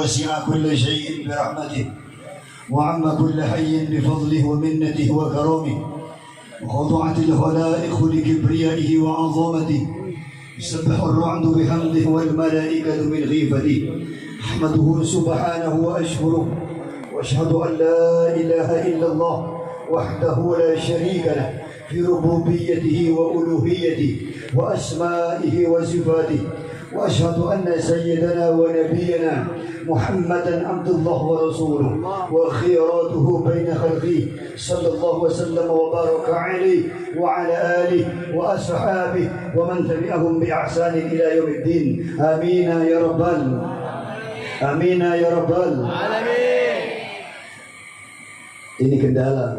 وسع كل شيء برحمته وعم كل حي بفضله ومنته وكرمه وخضعت الخلائق لكبريائه وعظمته يسبح الرعد بحمده والملائكة من خيفته أحمده سبحانه وأشكره وأشهد أن لا إله إلا الله وحده لا شريك له في ربوبيته وألوهيته وأسمائه وصفاته وأشهد أن سيدنا ونبينا محمدا عبد الله ورسوله وخيراته بين خلقه صلى الله وسلم وبارك عليه وعلى آله وأصحابه ومن تبعهم بإحسان إلى يوم الدين. آمين يا رب آمين يا رب العالمين. Ini kendala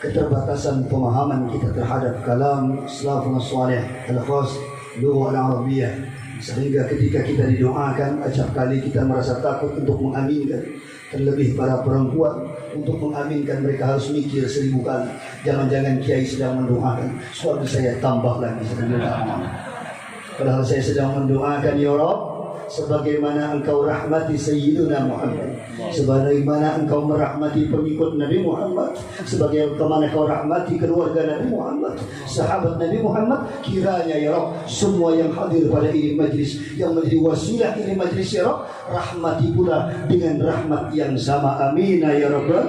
keterbatasan pemahaman kita terhadap kalam salafun salih al-khas lughah al-arabiyyah, sehingga ketika kita didoakan acap kali kita merasa takut untuk mengaminkan. Terlebih para perempuan, untuk mengaminkan mereka harus mikir 1000 kali. Jangan-jangan kiai sedang mendoakan, suami saya tambah lagi sedang mendoakan. Padahal saya sedang mendoakan, ya Rabb, sebagaimana engkau rahmati Sayyiduna Muhammad, sebagaimana engkau merahmati pengikut Nabi Muhammad, sebagaimana engkau rahmati keluarga Nabi Muhammad, sahabat Nabi Muhammad, kiranya ya Rabb semua yang hadir pada ini majlis, yang menjadi wasilah ini majlis, ya Rabb, rahmati pula dengan rahmat yang sama. Amin ya Rabbal.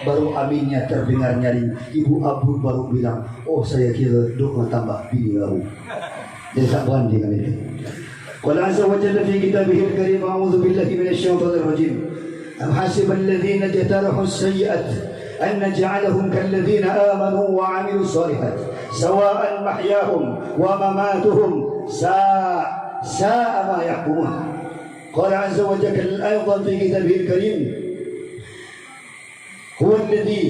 Baru aminnya terdengar nyaring. Ibu Abu baru bilang, oh saya kira doa tambah bini baru. Dia tak berani dengan itu. قال عز وجل في كتابه الكريم أعوذ بالله من الشيطان الرجيم أم حسب الذين اجترحوا السيئات أن نجعلهم كالذين آمنوا وعملوا الصالحات سواء محياهم ومماتهم ساء ما يحكمون. قال عز وجل أيضا في كتابه الكريم هو الذي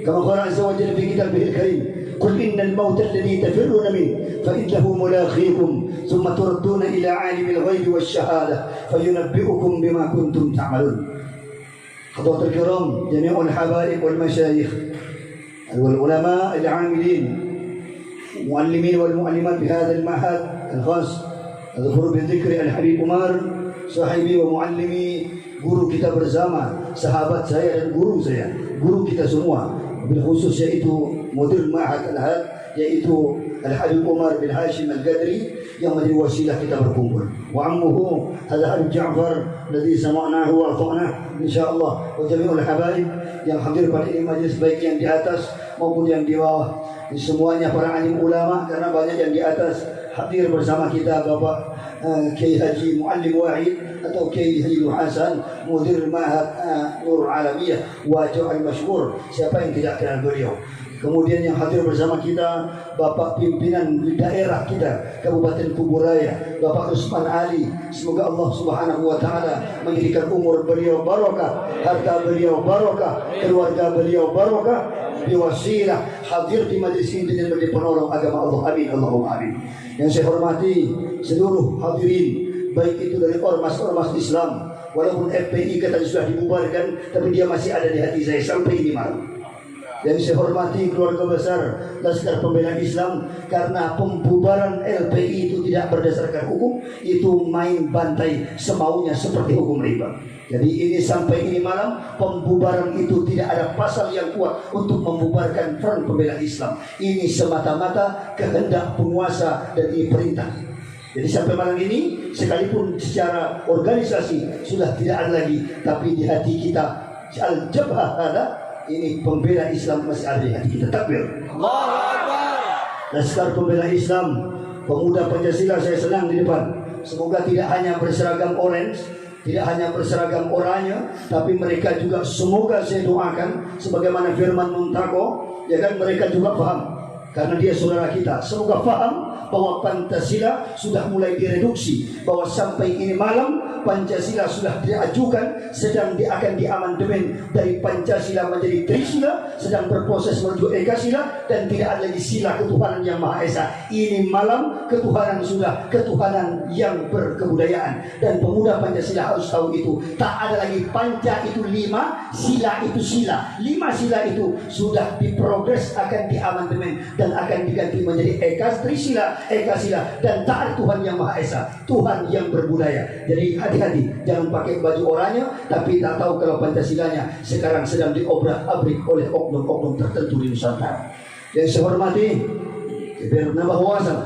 كما قال عز وجل في كتابه الكريم قل إن الموت الذي تفرون منه فإنه ملاقيكم ثم تردون إلى عالم الغيب والشهادة فينبئكم بما كنتم تعملون. حضرات الكرام، جميع الحبائب والمشايخ والعلماء العاملين المعلمين والمعلمات بهذا المعهد الخاص، أذكر بالذكر الحبيب عمر صاحبي ومعلمي، guru kita bersama, sahabat saya dan guru saya, guru kita semua, bil khusus yaitu mudir ma'had al-had, yaitu Al-Habib Umar bin Hashim Al-Qadri, yang menjadi wasilah kita berkumpul. Wa ammuhu Al-Habib Ja'far alladhi sama'nahu wa ata'nahu insyaallah, wa jami'ul habaib yang hadir pada ini majlis, baik yang di atas maupun yang di bawah. Semuanya para alim ulama, karena banyak yang di atas hadir bersama kita. Bapak Kiai Haji Muallim Wahid atau Kiai Haji Hasan, mudir Ma'had Nur Alamiyah Wajah al-Mashhur, siapa yang tidak kenal beliau. Kemudian yang hadir bersama kita Bapak pimpinan di daerah kita Kabupaten Kuburaya, Bapak Usman Ali, semoga Allah Subhanahu wa taala menjadikan umur beliau barokah, harta beliau barokah, keluarga beliau barokah, biwasilah hadir di majlis ini dengan menjadi penolong agama Allah. Amin Allahumma amin. Yang saya hormati seluruh hadirin, baik itu dari ormas-ormas Islam, walaupun FPI katanya sudah dibubarkan, tapi dia masih ada di hati saya sampai ini malam. Yang saya hormati keluarga besar Laskar Pembela Islam, karena pembubaran LPI itu tidak berdasarkan hukum, itu main bantai semaunya seperti hukum riba. Jadi ini sampai ini malam pembubaran itu tidak ada pasal yang kuat untuk membubarkan Front Pembela Islam. Ini semata-mata kehendak penguasa dan ini perintah. Jadi sampai malam ini sekalipun secara organisasi sudah tidak ada lagi, tapi di hati kita Al-Jabhah ada, ini pembela Islam masih ada di hati kita. Takbir. Allahu Akbar. Laskar Pembela Islam, pemuda Pancasila, saya senang di depan. Semoga tidak hanya berseragam orange, tidak hanya berseragam oranye, tapi mereka juga semoga saya doakan sebagaimana firman Muntako, ya kan, mereka juga paham karena dia saudara kita. Semoga paham bahwa Pancasila sudah mulai direduksi, bahwa sampai ini malam Pancasila sudah diajukan, sedang akan diamandemen dari Pancasila menjadi Trisila, sedang berproses menuju Ekasila, dan tidak ada lagi sila ketuhanan yang Maha Esa. Ini malam ketuhanan sudah ketuhanan yang berkebudayaan, dan pemuda Pancasila harus tahu itu. Tak ada lagi Panca itu 5, sila itu sila. 5 sila itu sudah diprogres, akan diamandemen dan akan diganti menjadi Trisila, Ekasila, dan tak ada Tuhan yang Maha Esa, Tuhan yang berbudaya. Jadi hati-hati, jangan pakai baju oranye tapi tak tahu kalau Pancasilanya sekarang sedang diobrak-abrik oleh oknum-oknum tertentu di Nusantara. Yang saya hormati, biar menambah wawasan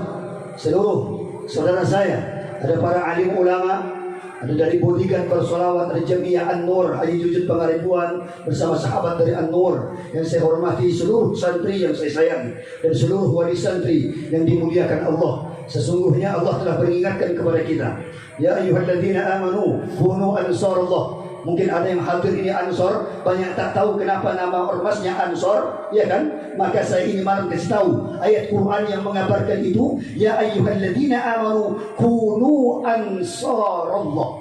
seluruh saudara saya, ada para alim ulama, ada dari bodyguard bersolawat, ada Jamiah An-Nur Haji Jujud Pangaribuan bersama sahabat dari An-Nur. Yang saya hormati seluruh santri yang saya sayangi dan seluruh wali santri yang dimuliakan Allah. Sesungguhnya Allah telah peringatkan kepada kita, ya ayyuhalladzina amanu kunu ansarallah. Mungkin ada yang hadir ini Ansor, banyak tak tahu kenapa nama ormasnya Ansor, ya kan? Maka saya ini malam kasih tahu ayat Quran yang mengabarkan itu, ya ayyuhalladzina amanu kunu ansarallah.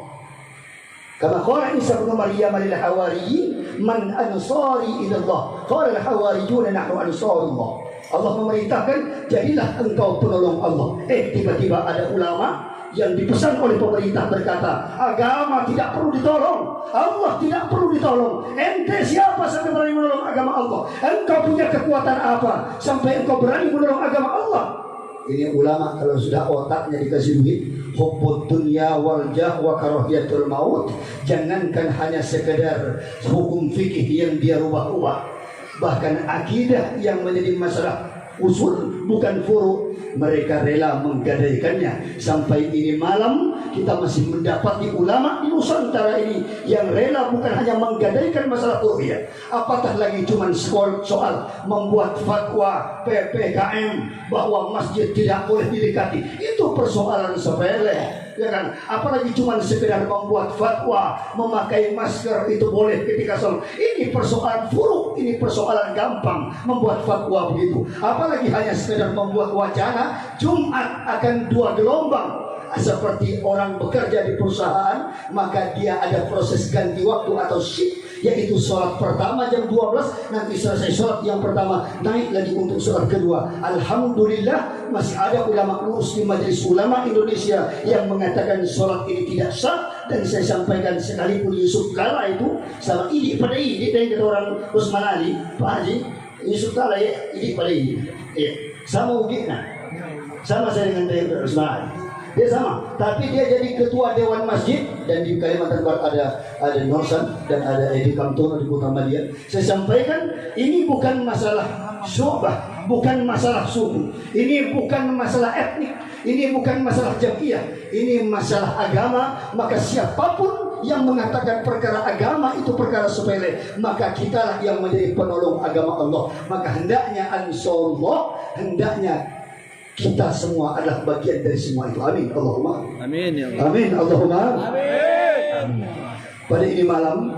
Kama qala Isa bin Maryam lil hawariyyin man ansari ila Allah. Qala al hawariyun nahnu ansarullah. Allah memerintahkan, jadilah engkau penolong Allah. Tiba-tiba ada ulama yang dipesan oleh pemerintah berkata, agama tidak perlu ditolong, Allah tidak perlu ditolong. Ente siapa sampai berani menolong agama Allah? Engkau punya kekuatan apa sampai engkau berani menolong agama Allah? Ini ulama kalau sudah otaknya dikasih duit, hubbud dunya wal jah wa karahiyatul maut. Jangankan hanya sekedar hukum fikih yang dia rubah-rubah, bahkan akidah yang menjadi masalah usul bukan furu, mereka rela menggadaikannya. Sampai ini malam kita masih mendapati ulama di Nusantara ini yang rela bukan hanya menggadaikan masalah ruhiyah, apatah lagi cuma soal membuat fatwa PPKM bahwa masjid tidak boleh didekati. Itu persoalan sepele, ya kan? Apalagi cuma sekedar membuat fatwa memakai masker itu boleh ketika sholat. Ini persoalan furu, ini persoalan gampang membuat fatwa begitu. Apalagi hanya sekedar membuat wacana Jumat akan 2 gelombang. Seperti orang bekerja di perusahaan, maka dia ada proses ganti waktu atau shift, yaitu sholat pertama jam 12, nanti selesai sholat yang pertama naik lagi untuk sholat kedua. Alhamdulillah masih ada ulama lurus di Majelis Ulama Indonesia yang mengatakan sholat ini tidak sah. Dan saya sampaikan sekalipun Yusuf Kala itu sama ini pada ini, dan kata orang Usman Ali, Pak Haji Yusuf Kala ya ini pada ini, sama ugina, sama saya dengan Usman Ali. Dia sama, tapi dia jadi ketua dewan masjid. Dan di Kalimantan Barat ada Norsan dan ada Edi Kamtono di Kota Madian. Saya sampaikan, ini bukan masalah syubah, bukan masalah suku, ini bukan masalah etnik, ini bukan masalah jamiah, ini masalah agama. Maka siapapun yang mengatakan perkara agama itu perkara sepele, maka kitalah yang menjadi penolong agama Allah. Maka hendaknya ansarullah, hendaknya kita semua adalah bagian dari semua itu. Amin Allahumma amin ya Allah. Amin Allahumma amin. Pada ini malam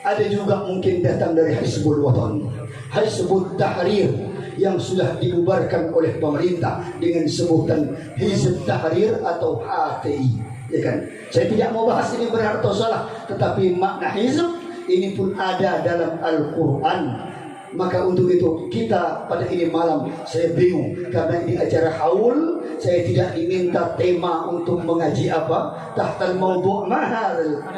ada juga mungkin datang dari Hizbul Wathan, Hizbut Tahrir, yang sudah dibubarkan oleh pemerintah dengan sebutan Hizb Tahrir atau HTI, ya kan? Saya tidak mau bahas ini benar atau salah, tetapi makna hizb ini pun ada dalam Al-Quran. Maka untuk itu kita pada ini malam saya bingung, karena ini acara haul, saya tidak diminta tema untuk mengaji apa, tahtal maudhu' mahal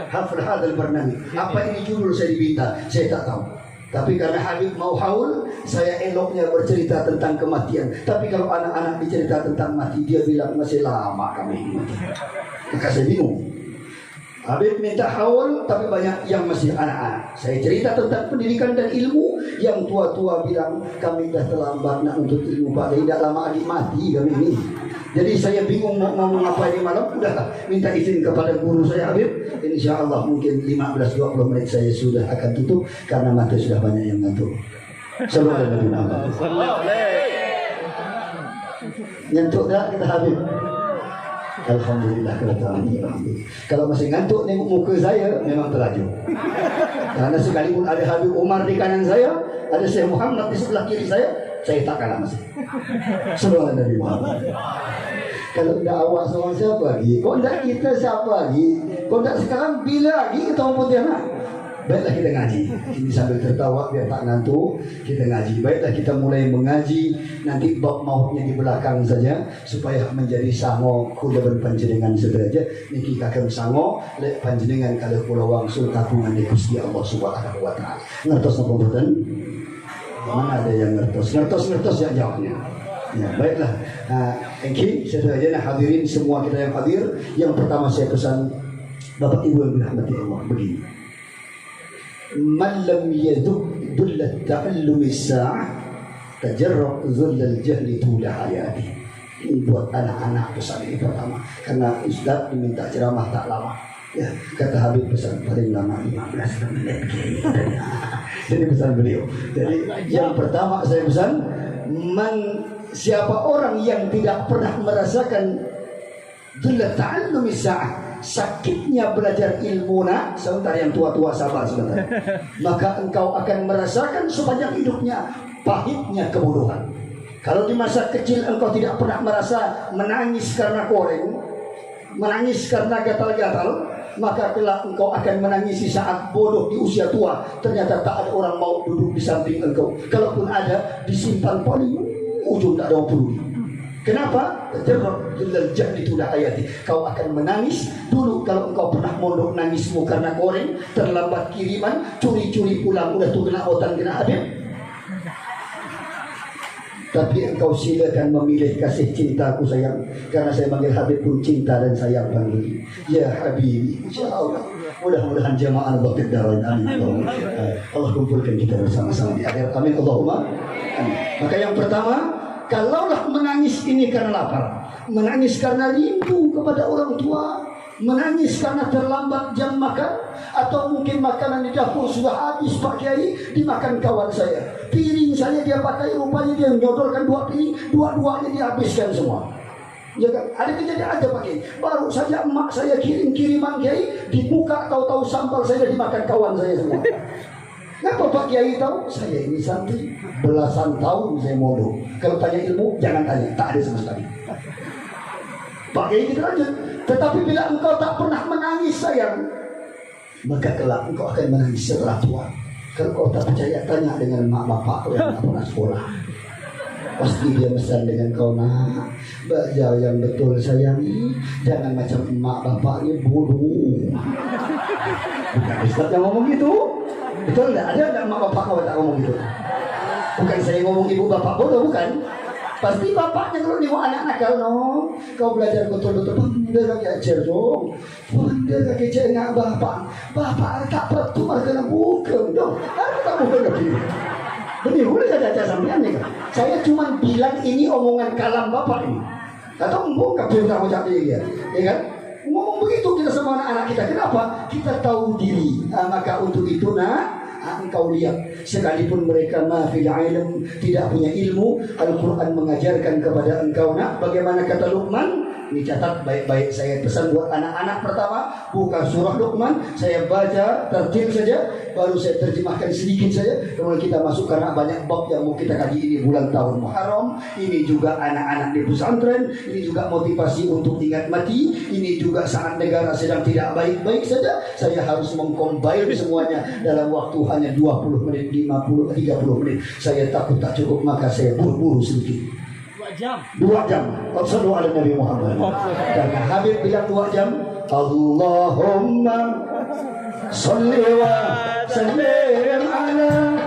hafal hadal barnamij. Apa ini judul saya diminta, saya tak tahu. Tapi karena Habib mau haul, saya eloknya bercerita tentang kematian. Tapi kalau anak-anak dicerita tentang mati, dia bilang masih lama kami. Maka saya bingung. Habib minta haul, tapi banyak yang masih anak-anak. Saya cerita tentang pendidikan dan ilmu, yang tua-tua bilang kami dah terlambat nak untuk ilmu Pak, tidak lama lagi mati kami ini. Jadi saya bingung mau ngomong apa ini malam. Udahlah, minta izin kepada guru saya Habib. Insya Allah mungkin 15-20 menit saya sudah akan tutup, karena mata sudah banyak yang ngantuk. Sallallahu alaihi wasallam. Ngantuk tak kita Habib? Alhamdulillah. Kalau masih ngantuk nengok muka saya, memang terlaju. Karena sekalipun ada Habib Umar di kanan saya, ada Syekh Muhammad di sebelah kiri saya tak kalah masih. Sallallahu alaihi wasallam. Kalau tidak awak sama siapa lagi? Kok tidak kita siapa lagi? Kok tidak sekarang bila lagi kita mau Pontianak? Baiklah kita ngaji. Ini sambil tertawa biar tak ngantuk, kita ngaji. Baiklah kita mulai mengaji. Nanti bab mautnya di belakang saja, supaya menjadi sango kula panjenengan sederaja. Niki kakek sango lek panjenengan kalau kula wangsul kagungan di Gusti Allah Subhanahu wa taala. Ngertos napa mboten? Mana ada yang ngertos ya jawabnya. Ya, baiklah. Thank you. Sederajana hadirin semua kita yang hadir. Yang pertama saya pesan Bapak Ibu yang dirahmati Allah, begini. Man lam yaduk dullat ta'allumi sa'ah tajarrab dhullal jahli tula hayati. Ini buat anak-anak pesan ini pertama. Karena Ustaz diminta ceramah tak lama. Ya, kata Habib pesan paling lama 15 menit. Jadi pesan beliau. Jadi yang pertama saya pesan, siapa orang yang tidak pernah merasakan dhullat ta'allumi sa'ah, sakitnya belajar ilmu, sebentar yang tua-tua sabar sebentar. Maka engkau akan merasakan sepanjang hidupnya pahitnya kebodohan. Kalau di masa kecil engkau tidak pernah merasa menangis karena koreng, menangis karena gatal-gatal, maka kelak engkau akan menangisi saat bodoh di usia tua. Ternyata tak ada orang mau duduk di samping engkau. Kalaupun ada, disimpan paling ujung, tak ada peduli. Kenapa? Kau akan menangis dulu kalau engkau pernah mondok, nangismu karena goreng, terlambat kiriman, curi-curi pulang, udah tuh kena otan, kena Habib. Tapi engkau silakan memilih kasih cintaku sayang, karena saya panggil Habib pun cinta dan sayang panggil. Ya Habib, insyaallah. Mudah-mudahan jamaah Allah bidarain, amin. Allah kumpulkan kita bersama-sama di akhir, amin Allahumma amin. Maka yang pertama, kalaulah menangis ini karena lapar, menangis karena rindu kepada orang tua, menangis karena terlambat jam makan, atau mungkin makanan di dapur sudah habis Pak Kiai, dimakan kawan saya. Piring saya dia pakai, rupanya dia menyodorkan 2 piring, dua-duanya dihabiskan semua. Ya kan? Ada kejadian aja Pak Kiai. Baru saja emak saya kirim-kiriman Kiai, dibuka tahu-tahu sampel saya dimakan kawan saya semua. Kenapa Pak Kiai tahu? Saya ini santri belasan tahun saya mondok. Kalau tanya ilmu jangan tanya, tak ada sama sekali. Pak Kiai gitu aja. Tetapi bila engkau tak pernah menangis sayang, maka kelak engkau akan menangis setelah tua. Kalau kau tak percaya, tanya dengan mak bapak yang tak pernah sekolah. Pasti dia pesan dengan kau, nak, belajar yang betul sayang, jangan macam emak bapaknya bodoh. Bukan Ustaz yang ngomong gitu. Betul enggak? Ada enggak mak bapak kau tak ngomong gitu? Bukan saya ngomong ibu bapak bodoh, bukan. Pasti bapaknya kalau nengok anak nakal, kau belajar betul-betul, pandai lagi ajar dong, pandai lagi ajar bapak tak pertumar kena bukan dong, harus tak bukan lebih. Benih boleh saja sampean nih kan? Saya cuma bilang ini omongan kalam bapak ini, atau mbok kabeh tak ucap dia, ya kan? Ngomong begitu kita sama anak-anak kita. Kenapa? Kita tahu diri. Maka untuk itu engkau lihat, sekalipun mereka mafil ilm, tidak punya ilmu, Al-Quran mengajarkan kepada engkau, bagaimana kata Luqman. Ini catat baik-baik, saya pesan buat anak-anak. Pertama, buka surah Luqman, saya baca tertil saja, baru saya terjemahkan sedikit saja, kemudian kita masuk karena banyak bab yang mau kita kaji. Ini bulan tahun Muharram, ini juga anak-anak di pesantren, ini juga motivasi untuk ingat mati, ini juga saat negara sedang tidak baik-baik saja. Saya harus mengcombine semuanya dalam waktu hanya 20 menit, 50, 30 menit. Saya takut tak cukup, maka saya buru-buru sedikit. 2 jam. Sallu ala Nabi Muhammad. Karena Habib bilang 2 jam. Allahumma salli wa sallim ala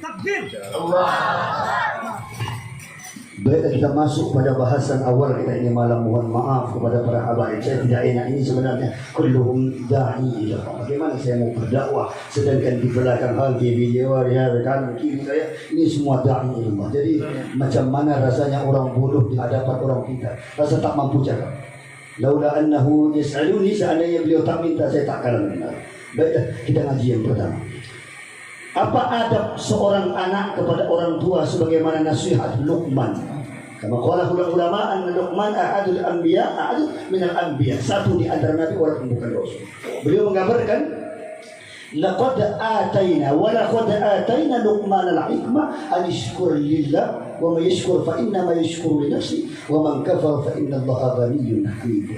Takbir. Baiklah, kita masuk pada bahasan awal kita ini malam. Mohon maaf kepada para habaib, saya tidak enak ini sebenarnya. Kulluhum da'i ila Allah. Bagaimana saya mau berdakwah sedangkan di belakang hati video rekan kiri saya ini semua da'i ila Allah. Jadi macam mana rasanya orang bodoh di hadapan orang pintar, rasa tak mampu cakap. Laula annahu yas'aluni, seandainya beliau tak minta saya tak akan mendengar. Baiklah, kita ngaji yang pertama. Apa adab seorang anak kepada orang tua sebagaimana nasihat Luqman? Kama qala ulama anna Luqman ahadul anbiya, ahadul minal anbiya, satu di antara nabi walaupun bukan rasul. Beliau menggambarkan laqad atayna wa laqad atayna Luqman al-hikmah an yashkur lillah wa may yashkur fa inna ma yashkuru li nafsi wa man kafara fa inna Allaha ghaniyyun hamid.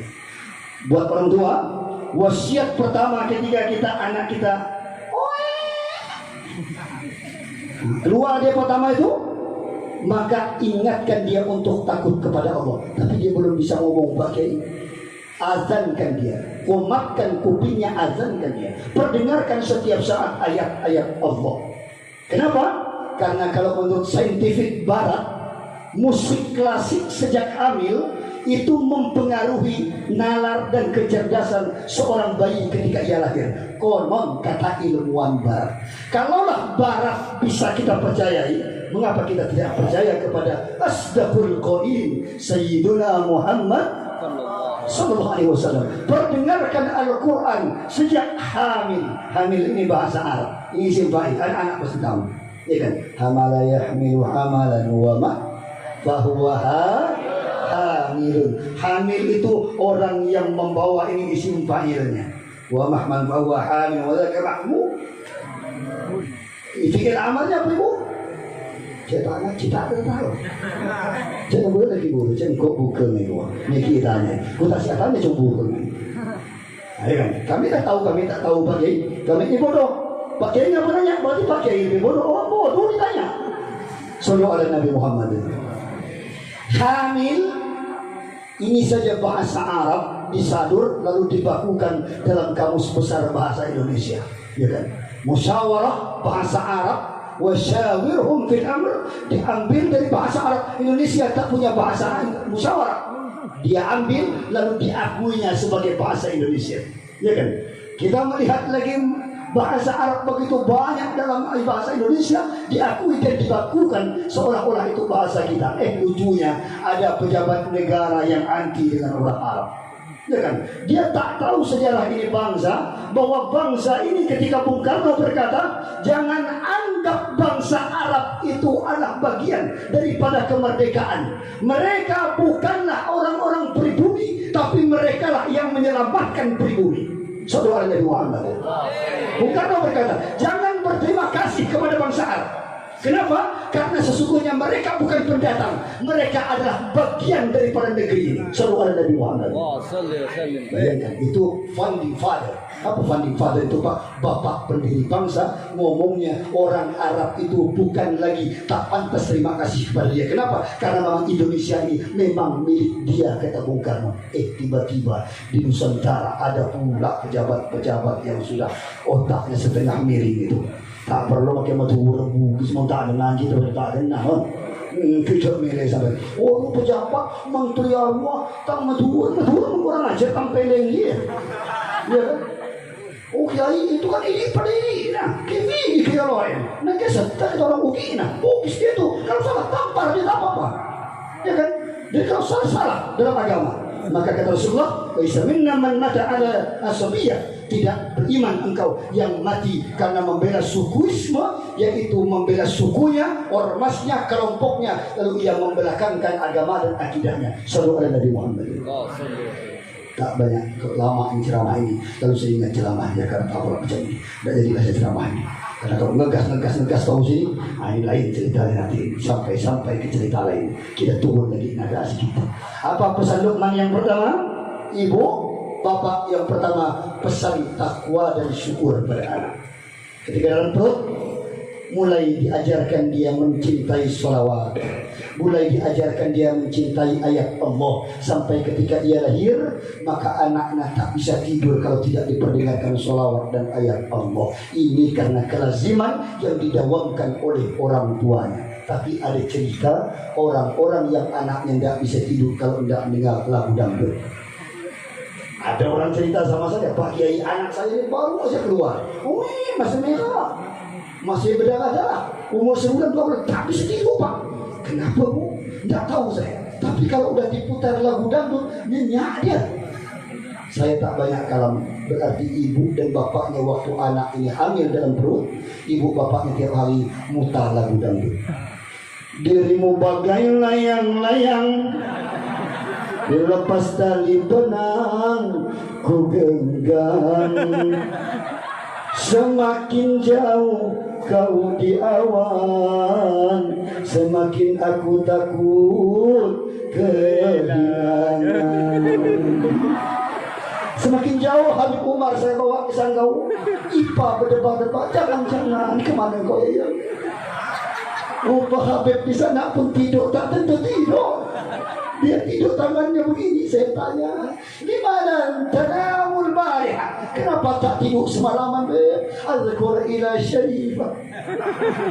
Buat orang tua, wasiat pertama ketika kita anak kita keluar dia pertama itu, maka ingatkan dia untuk takut kepada Allah. Tapi dia belum bisa ngomong, pakai azankan dia, komatkan kupingnya, azankan dia, perdengarkan setiap saat ayat-ayat Allah. Kenapa? Karena kalau menurut saintifik barat, musik klasik sejak hamil itu mempengaruhi nalar dan kecerdasan seorang bayi ketika ia lahir. Konon kata ilmuwan barat. Kalaulah barat bisa kita percayai, mengapa kita tidak percaya kepada asdaqul qailin Sayyiduna Muhammad sallallahu alaihi wasallam? Perdengarkan Al-Quran sejak hamil. Hamil ini bahasa Arab, ini simpai, anak-anak pasti tahu, ya kan? Hamala yahmilu hamalan wa ma fahuwa hamilun. Hamil itu orang yang membawa, ini isim fa'ilnya. Wa mahman fahuwa hamil wa dzaka mahmud. Fikir amalnya apa ibu? Kita ada tahu. Jangan boleh lagi bu, jangan kok bukan nih bu. Ini kitanya. Kita siapanya cuma bukan. Ayo kan? Kami tak tahu, pakai. Kami ini bodoh. Pakai nggak pernah nanya, berarti pakai ini bodoh. Oh bodoh ditanya. Sallallahu alaihi Nabi Muhammad. Hamil ini saja bahasa Arab disadur lalu dibakukan dalam kamus besar bahasa Indonesia, ya kan? Musyawarah bahasa Arab, wasyawirhum fil amr, diambil dari bahasa Arab. Indonesia tak punya bahasa musyawarah, dia ambil lalu diakuinya sebagai bahasa Indonesia, ya kan? Kita melihat lagi bahasa Arab begitu banyak dalam bahasa Indonesia diakui dan dibakukan seolah-olah itu bahasa kita. Lucunya ada pejabat negara yang anti dengan orang Arab, ya kan? Dia tak tahu sejarah ini bangsa, bahwa bangsa ini ketika Bung Karno berkata jangan anggap bangsa Arab itu adalah bagian daripada kemerdekaan. Mereka bukanlah orang-orang pribumi, tapi mereka lah yang menyelamatkan pribumi. Saudara Nabi Muhammad. Bung Karno berkata jangan berterima kasih kepada bangsa Arab. Kenapa? Karena sesungguhnya mereka bukan pendatang, mereka adalah bagian daripada negeri ini. Saudara Nabi Muhammad. Bayangkan, itu founding father. Apa founding father itu Pak? Bapak pendiri bangsa. Ngomongnya orang Arab itu bukan lagi tak pantas terima kasih kepada dia. Kenapa? Karena memang Indonesia ini memang milik dia, kata Bung Karno. Tiba-tiba di Nusantara ada pula pejabat-pejabat yang sudah otaknya setengah miring itu. Tak perlu pakai matu rebu, semua tak ada ngaji, tak ada naon. Kita milih sampai. Oh pejabat, menteri Allah, tak matu kurang ajar tampilin dia. Ya kan? Oh kiai itu kan ini pada ini, nah kimi kiai lain. Nah kesan tak orang uki, nah bukis dia tu kalau salah tampar dia tak apa-apa. Ya kan? Dia kalau salah dalam agama. Maka kata Rasulullah, "Laisa minna man mata ala asabiyah." Tidak beriman engkau yang mati karena membela sukuisme, yaitu membela sukunya, ormasnya, kelompoknya, lalu ia membelakangkan agama dan akidahnya. Sallallahu alaihi Nabi Muhammad. Tak banyak lama ceramah ini, lalu saya ingat ceramahnya karena tak pernah macam ini. Tak jadilah saya ceramah ini. Karena kalau ngegas tahu sini, ini lain ceritanya nanti sampai ke cerita lain. Kita turun lagi nada kita. Apa pesan Luqman yang pertama? Ibu, bapak yang pertama, pesan takwa dan syukur pada anak. Ketika dalam perut mulai diajarkan dia mencintai sholawat, mulai diajarkan dia mencintai ayat Allah. Sampai ketika ia lahir, maka anaknya tak bisa tidur kalau tidak diperdengarkan sholawat dan ayat Allah. Ini karena kelaziman yang didawamkan oleh orang tuanya. Tapi ada cerita orang-orang yang anaknya tidak bisa tidur kalau tidak mendengar lagu dangdut. Ada orang cerita sama saya, Pak Kiai, anak saya ini baru saja keluar, masih merah, masih berdarah-darah, umur sebulan 2 bulan, tak bisa tidur Pak. Kenapa Bu? Tidak tahu saya. Tapi kalau udah diputar lagu dangdut, nyenyak dia. Saya tak banyak kalam. Berarti ibu dan bapaknya waktu anak ini hamil dalam perut, ibu bapaknya tiap hari mutar lagu dangdut. Dirimu bagai layang-layang, dilepas tali benang ku genggam. Semakin jauh kau di awan, semakin aku takut kehilangan. Semakin jauh Habib Umar saya bawa ke Sanggau, Ipa berdebar-debar, jangan-jangan kemana kau ya? Rupa Habib di sana pun tidur, tak tentu tidur. Dia tidur tangannya begini. Saya tanya, di mana tanamul bariha? Kenapa tak tidur semalaman? Azkur ila syarifah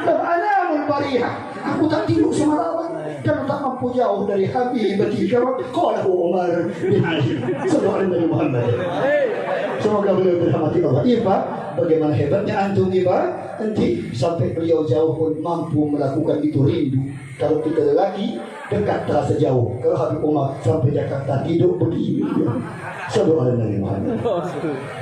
tanamul bariha. Aku tak tidur semalaman karena tak mampu jauh dari Habibati qala Umar bin Hashim sallallahu alaihi Muhammad. Semoga beliau dirahmati Allah. Iba, bagaimana hebatnya antum Iba? Nanti sampai beliau jauh pun mampu melakukan itu rindu. Kalau kita lelaki dekat terasa jauh. Kalau Habib Umar sampai Jakarta tidur begini. Sallallahu alaihi Muhammad.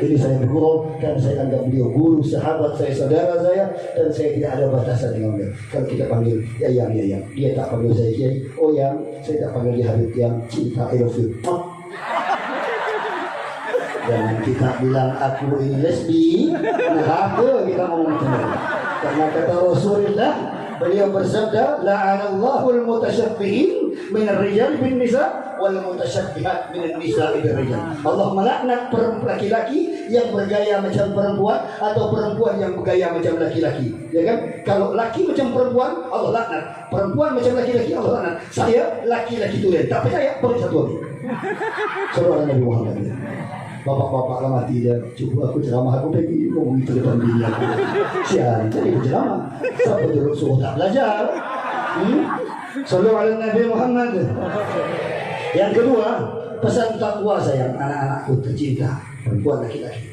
Ini saya berguru dan saya anggap beliau guru, sahabat saya, saudara saya, dan saya tidak ada batasan dengan beliau. Kalau kita panggil ya yang, dia tak panggil saya Kiai. Oh yang, saya tak panggil dia Habib yang cinta ilfil. Jangan kita bilang aku ini lesbi, nah kita ngomong benar. Karena kata Rasulullah, beliau bersabda, la'anallahu al-mutasyabbihin min ar-rijal bin nisa wal mutasyabbihat min an-nisa bil rijal. Allah melaknat laki-laki yang bergaya macam perempuan atau perempuan yang bergaya macam laki-laki. Ya kan? Kalau laki macam perempuan, Allah laknat. Perempuan macam laki-laki, Allah laknat. Saya laki-laki tulen, tak percaya beri satu lagi. Sallallahu alaihi Muhammad. Bapak-bapak lah mati dia. Cukup aku ceramah, aku pergi ngomong itu depan bini aku. Siapa jadi ceramah? Siapa dulu suruh tak belajar? Sallallahu alaihi Nabi Muhammad. Yang kedua, pesan takwa sayang anak-anakku tercinta, perempuan laki-laki.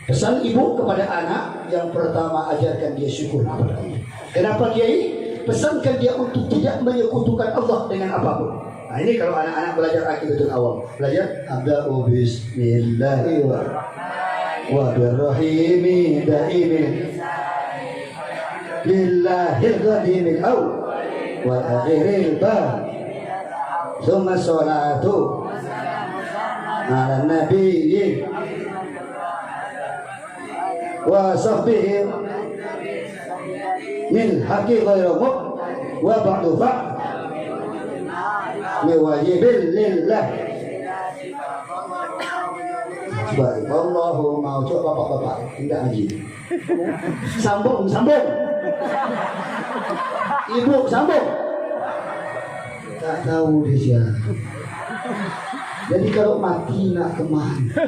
Pesan ibu kepada anak, yang pertama ajarkan dia syukur kepada Allah. Kenapa Kiai? Pesankan dia untuk tidak menyekutukan Allah dengan apapun. Nah ini kalau anak-anak belajar akidatul awam, belajar abda'u bismillahirrahmanirrahim wa birrahimi da'imin lillahil qadimil aw wa akhiril ba thumma salatu ala nabiyyi wa sahbihi min haqqi ghayrihi wa ba'du fa' mewajibin lillah. Baik, Allahu mau coba bapak-bapak tidak ngaji. Sambung. Ibu sambung. Tak tahu dia. Jadi kalau mati nak kemana?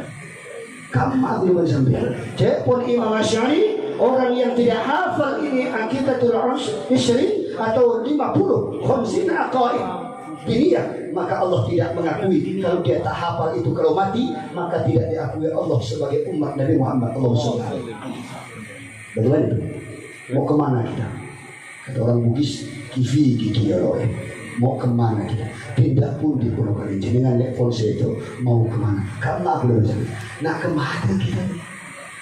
Kamu mati sampai. Cek pun Imam Asy'ari, orang yang tidak hafal ini Aqidatul Isyri atau 50 aqaid diniyah, maka Allah tidak mengakui. Kalau dia tak hafal itu, kalau mati, maka tidak diakui Allah sebagai umat Nabi Muhammad. Bagaimana itu? Mau kemana kita? Kata orang Bugis, kivi gitu ya loh. Mau kemana kita? Tidak pun di Pulau Kalinci dengan level itu mau kemana? Karena aku belum sampai. Nak kemana kita?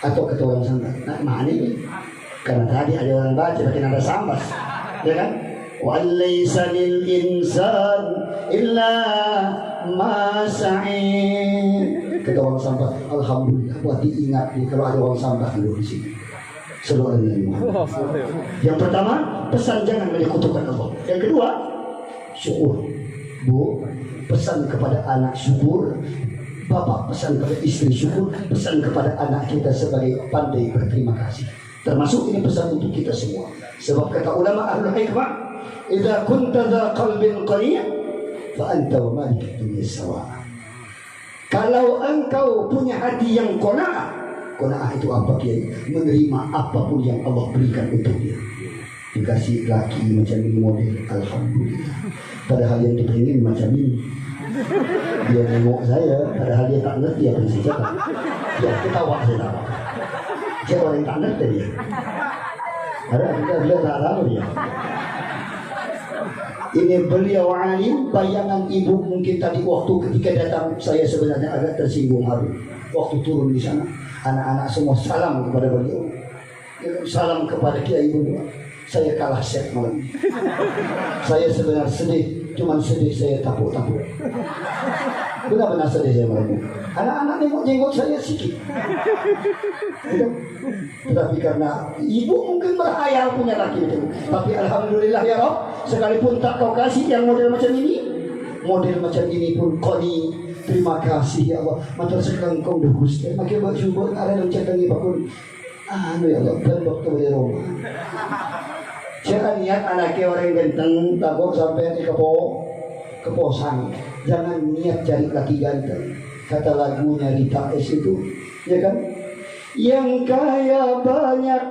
Atau kata orang Sambas, nak kemana ini? Karena tadi ada orang baca pakai nada Sambas, ya kan? Walaysa lil insan illa ma sa'i. Kata orang Sambas, alhamdulillah, buat diingat nih kalau ada orang Sambas dulu di sini. Yang pertama, pesan jangan menyekutukan Allah. Yang kedua, syukur. Bu, pesan kepada anak syukur. Bapak pesan kepada istri syukur. Pesan kepada anak kita sebagai pandai berterima kasih. Termasuk ini pesan untuk kita semua. Sebab kata ulama ahlul hikmah, idza kunta dza qalbin qani' fa anta wa malik dunya sawa. Kalau engkau punya hati yang qanaah, qanaah itu apa kiai? Menerima apapun yang Allah berikan untuk dia. Dikasih laki macam ini model, alhamdulillah. Padahal yang dipengin macam ini. Dia nengok saya, padahal dia tak ngerti apa yang saya cakap. Dia ketawa saya tahu. Dia orang yang tak ngerti dia. Padahal dia tak tahu dia. Ini beliau alim. Bayangan ibu mungkin tadi waktu ketika datang saya sebenarnya agak tersinggung haru. Waktu turun di sana, anak-anak semua salam kepada beliau. Salam kepada kiai ibu. Saya kalah set malam. Saya sebenarnya sedih. Cuman sedih saya tapuk-tapuk. Benar-benar sedih saya malam. Anak-anak nengok-nengok saya sikit. Tetapi karena ibu mungkin berhayal punya laki itu. Tapi alhamdulillah ya Rob, sekalipun tak kau kasih yang model macam ini, model macam ini pun koni. Terima kasih ya Allah. Matur sekarang kau dah gusti. Makin bersyukur ada yang cekangi pakun. Ya Allah, berbakti di rumah. Jangan niat anaknya orang ganteng, takut sampai di keposan. Jangan niat cari laki ganteng. Kata lagunya Rita S itu, ya kan? Yang kaya banyak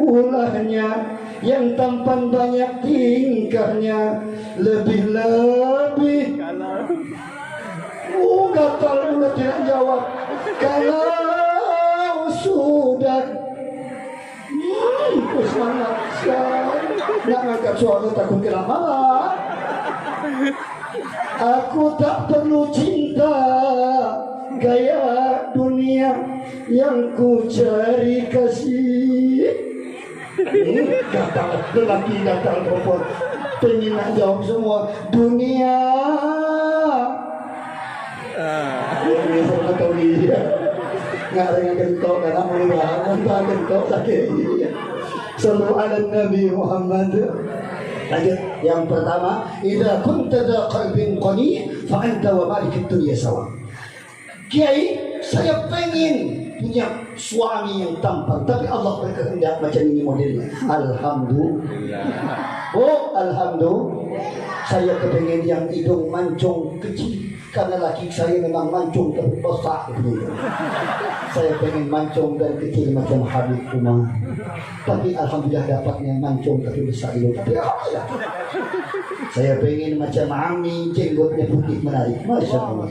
ulahnya, yang tampan banyak tingkahnya, lebih-lebih. Gatal mulut tidak jawab. Kalau sudah semangat sekali. Nak angkat suara takut kena marah. Aku tak perlu cinta gaya dunia, yang ku cari kasih. Gatal lelaki, gatal perempuan. Pengen nak jawab semua dunia. Ini semua tahu dia. Nggak ada yang kentok karena mulai bahan kentok sakit. Sallu ala Nabi Muhammad. Lanjut yang pertama, idza kunta dza qalbin qani fa anta wa malikid dunya sawa. Kiai, saya pengen punya suami yang tampan, tapi Allah berkehendak macam ini modelnya. Alhamdulillah. Oh, alhamdulillah. Saya kepengen yang hidung mancung kecil. Karena laki saya memang mancung tapi besar gitu. Saya pengen mancung dan kecil macam Habib Umar. Tapi alhamdulillah dapatnya mancung tapi besar itu. Tapi alhamdulillah. Saya pengen macam Ami, jenggotnya putih menarik. Masya Allah.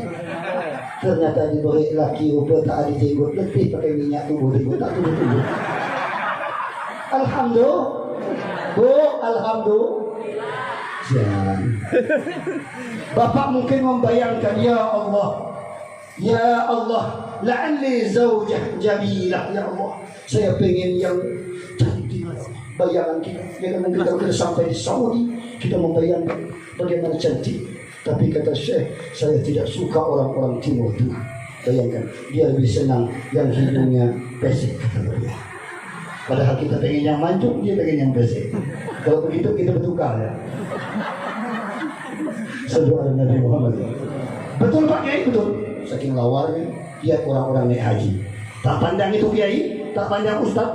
Ternyata diberi laki rupa tak ada jenggot, lebih pakai minyak tubuh tak tubuh. Alhamdulillah. Bu, alhamdulillah. Jangan. Bapak mungkin membayangkan, ya Allah, la'alli zawjah jamilah, ya Allah. Saya pengen yang cantik. Bayangan kita, jangan kita sampai di Saudi, kita membayangkan bagaimana cantik. Tapi kata Syekh, saya tidak suka orang-orang Timur Tengah. Bayangkan, dia lebih senang yang hidungnya pesek, kata beliau. Padahal kita pengen yang mancung, dia pengen yang pesek. Kalau begitu kita bertukar ya. Sallu ala Nabi Muhammad. Betul Pak Kiai, betul. Saking lawarnya, lihat orang-orang naik haji. Tak pandang itu Kiai, tak pandang Ustaz.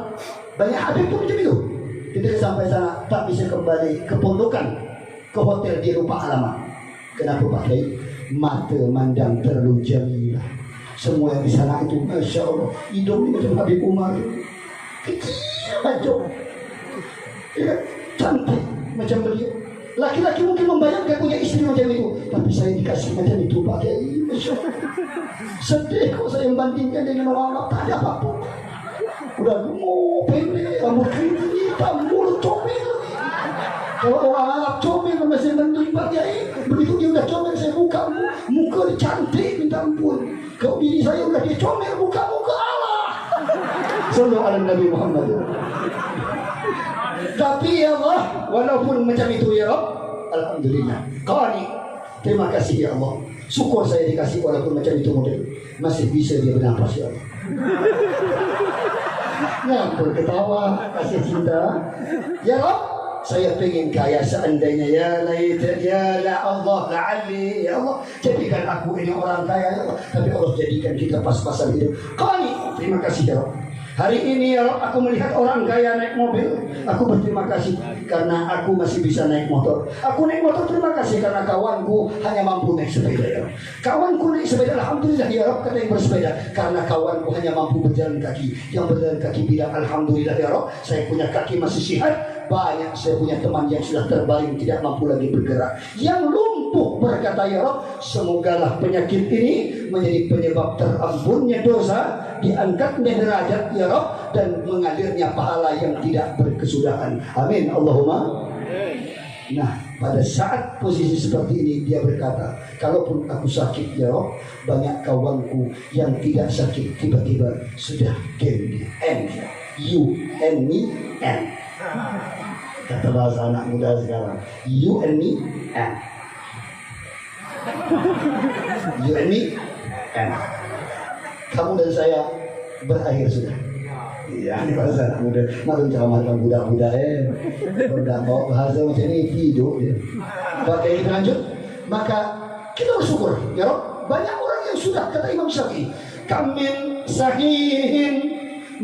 Banyak Habib pun macam itu. Ketika sampai sana, tak bisa kembali ke pondokan, ke hotel dia lupa alamat. Kenapa Pak Kiai? Mata mandang terlalu jamilah. Semua yang di sana itu, Masya Allah, hidung macam Habib Umar. Kecil macam, ya, cantik macam beliau. Laki-laki mungkin membayangkan punya istri macam itu, tapi saya dikasih macam itu Pak Kiai. Sedih kok saya membandingkan dengan orang tak ada apa-apa. Udah gemuk, pendek, rambut keriting hitam, mulut comel. Kalau orang Arab comel masih banding Pak Kiai. Begitu dia udah comel, saya buka muka dia cantik minta ampun. Kalau diri saya udah dia comel, buka muka Allah. Sallu ala Nabi Muhammad. Tapi ya Allah, walaupun macam itu ya Rabb, alhamdulillah. Qani, terima kasih ya Allah. Syukur saya dikasih walaupun macam itu model. Masih bisa dia bernafas ya Allah. Ngampun ketawa, kasih cinta. Ya Rabb, saya pengen kaya seandainya ya laita ya la Allah la'alli ya Allah. Jadikan aku ini orang kaya ya Allah. Tapi Allah jadikan kita pas-pasan hidup. Qani, terima kasih ya Rabb. Hari ini ya Rob, aku melihat orang kaya naik mobil, aku berterima kasih karena aku masih bisa naik motor. Aku naik motor, terima kasih karena kawanku hanya mampu naik sepeda ya Rob. Kawanku naik sepeda, alhamdulillah ya Rob, kata yang bersepeda, karena kawanku hanya mampu berjalan kaki. Yang berjalan kaki bilang alhamdulillah ya Rob, saya punya kaki masih sehat. Banyak saya punya teman yang sudah terbaring, tidak mampu lagi bergerak. Yang lumpuh berkata ya Rob, semogalah penyakit ini menjadi penyebab terampunnya dosa, diangkatnya derajat ya Rob, dan mengalirnya pahala yang tidak berkesudahan. Amin Allahumma. Nah, pada saat posisi seperti ini dia berkata, kalaupun aku sakit ya Rob, banyak kawanku yang tidak sakit tiba-tiba sudah game end, you and me and. Kata bahasa anak muda sekarang, you and me and. You and me and. Kamu dan saya berakhir sudah. Iya, ini bahasa anak muda. Maklum camatkan budak-budak udah bawa bahasa macam ini video ya. Pakai ini lanjut, maka kita bersyukur ya Rob. Banyak orang yang sudah, kata Imam Syafi'i, kamin sahihin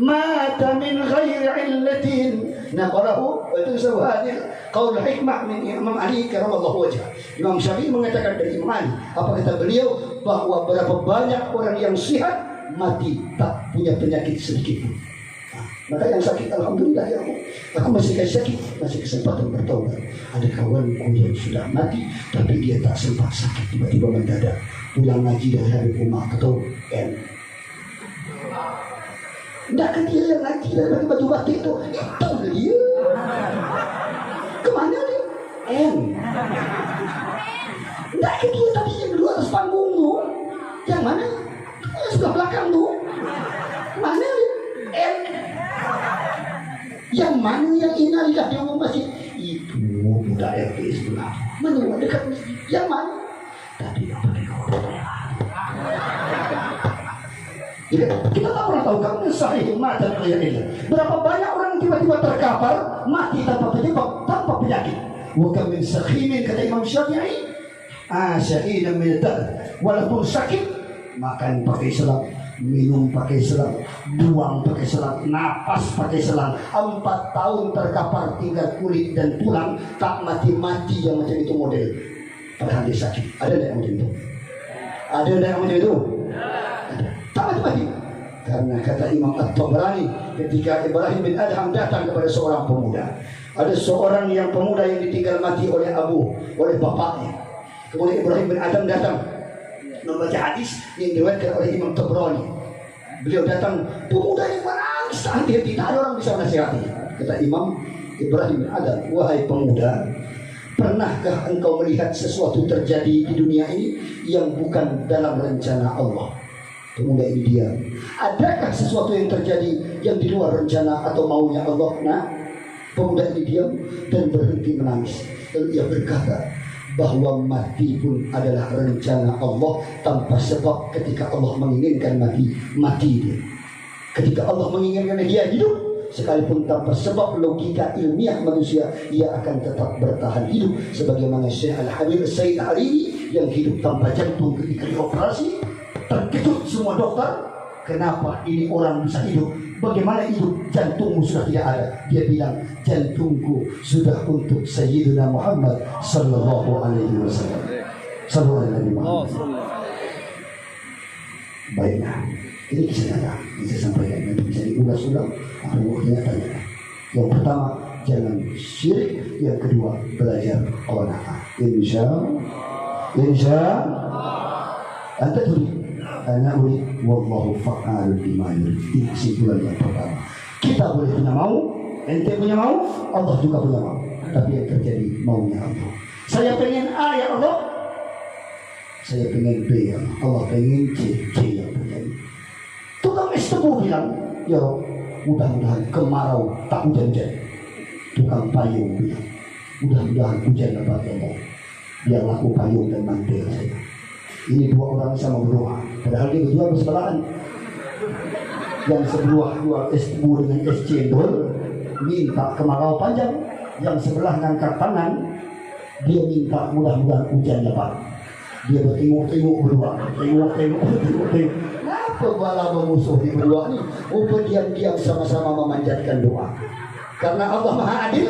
mata min ghairi illatin naqalahu. Itu sebuah hadis qaul hikmah min Imam Ali karamallahu wajhah. Imam Syafi'i mengatakan dari Imam Ali, apa kata beliau, bahwa berapa banyak orang yang sehat mati tak punya penyakit sedikit pun. Maka yang sakit alhamdulillah ya Allah, aku masih sakit, masih kesempatan bertobat. Ada kawanku yang sudah mati tapi dia tak sempat sakit, tiba-tiba mendadak pulang ngaji dari hari rumah atau Tidak kan dia yang ngaji dari baju batik itu dia. Kemana dia? Tidak kan dia, tapi yang dulu atas panggung tuh. Yang mana? Yang sebelah belakang tuh. Mana dia? Yang mana yang innalillahi di umum masjid? Itu budak RT sebelah. Mana dekat masjid? Yang mana? Tadi yang pakai korban. Ya, kita tak pernah tahu kamu sahih mata ini. Berapa banyak orang tiba-tiba terkapar mati tanpa penyebab, tanpa penyakit. Wa kam min sakhimin, kata Imam Syafi'i, syahina min ad-dahr. Walaupun sakit, makan pakai selang, minum pakai selang, buang pakai selang, napas pakai selang. 4 tahun terkapar, tinggal kulit dan tulang, tak mati-mati yang macam itu model. Padahal dia sakit. Ada yang macam itu? Ada yang macam itu? Tak mati-mati. Karena kata Imam At-Tabrani, ketika Ibrahim bin Adham datang kepada seorang pemuda, ada seorang yang pemuda yang ditinggal mati oleh oleh bapaknya. Kemudian Ibrahim bin Adham datang membaca hadis yang diriwayatkan oleh Imam Tabrani. Beliau datang, pemuda yang menangis hati-hati, tak ada orang bisa menasihati. Kata Imam Ibrahim bin Adham, wahai pemuda, pernahkah engkau melihat sesuatu terjadi di dunia ini yang bukan dalam rencana Allah? Pemuda ini diam. Adakah sesuatu yang terjadi yang di luar rencana atau maunya Allah? Nah, pemuda ini diam dan berhenti menangis. Lalu ia berkata bahwa mati pun adalah rencana Allah tanpa sebab. Ketika Allah menginginkan mati dia. Ketika Allah menginginkan dia hidup, sekalipun tanpa sebab logika ilmiah manusia, ia akan tetap bertahan hidup. Sebagaimana Syekh Al-Habib Sayyid Hariri yang hidup tanpa jantung ketika dioperasi. Terkejut semua dokter, kenapa ini orang bisa hidup? Bagaimana hidup? Jantungmu sudah tidak ada. Dia bilang, jantungku sudah untuk Sayyidina Muhammad Sallallahu Alaihi Wasallam. Sallallahu Alaihi Wasallam. Baiklah, ini kisah nyata. Bisa sampaikan, nanti bisa diulas-ulang. Apa yang tanya? Yang pertama, jangan syirik. Yang kedua, belajar qanaah. Insya Anta tulis. Anak boleh, wallahu fa'alun lima yurid. Ini kesimpulan yang pertama. Kita boleh punya mau, ente punya mau, Allah juga punya mau. Tapi yang terjadi maunya Allah. Saya pengen A ya Allah, saya pengen B ya Allah, Allah pengen C yang terjadi. Tukang es tebu bilang, ya Allah, mudah-mudahan kemarau tak hujan-hujan. Tukang payung bilang, mudah-mudahan hujan lebat ya Allah, biar laku payung dan mantel saya. Ini 2 orang sama berdoa, padahal dia berdua bersebelahan. Yang sebelah jual es tebu dengan es cendol, minta kemarau panjang. Yang sebelah ngangkat tangan, dia minta mudah-mudahan hujan lebat. Dia bertengok-tengok berdua, tengok-tengok. Kenapa Malah memusuhi berdua nih. Diam-diam sama-sama memanjatkan doa. Karena Allah Maha Adil.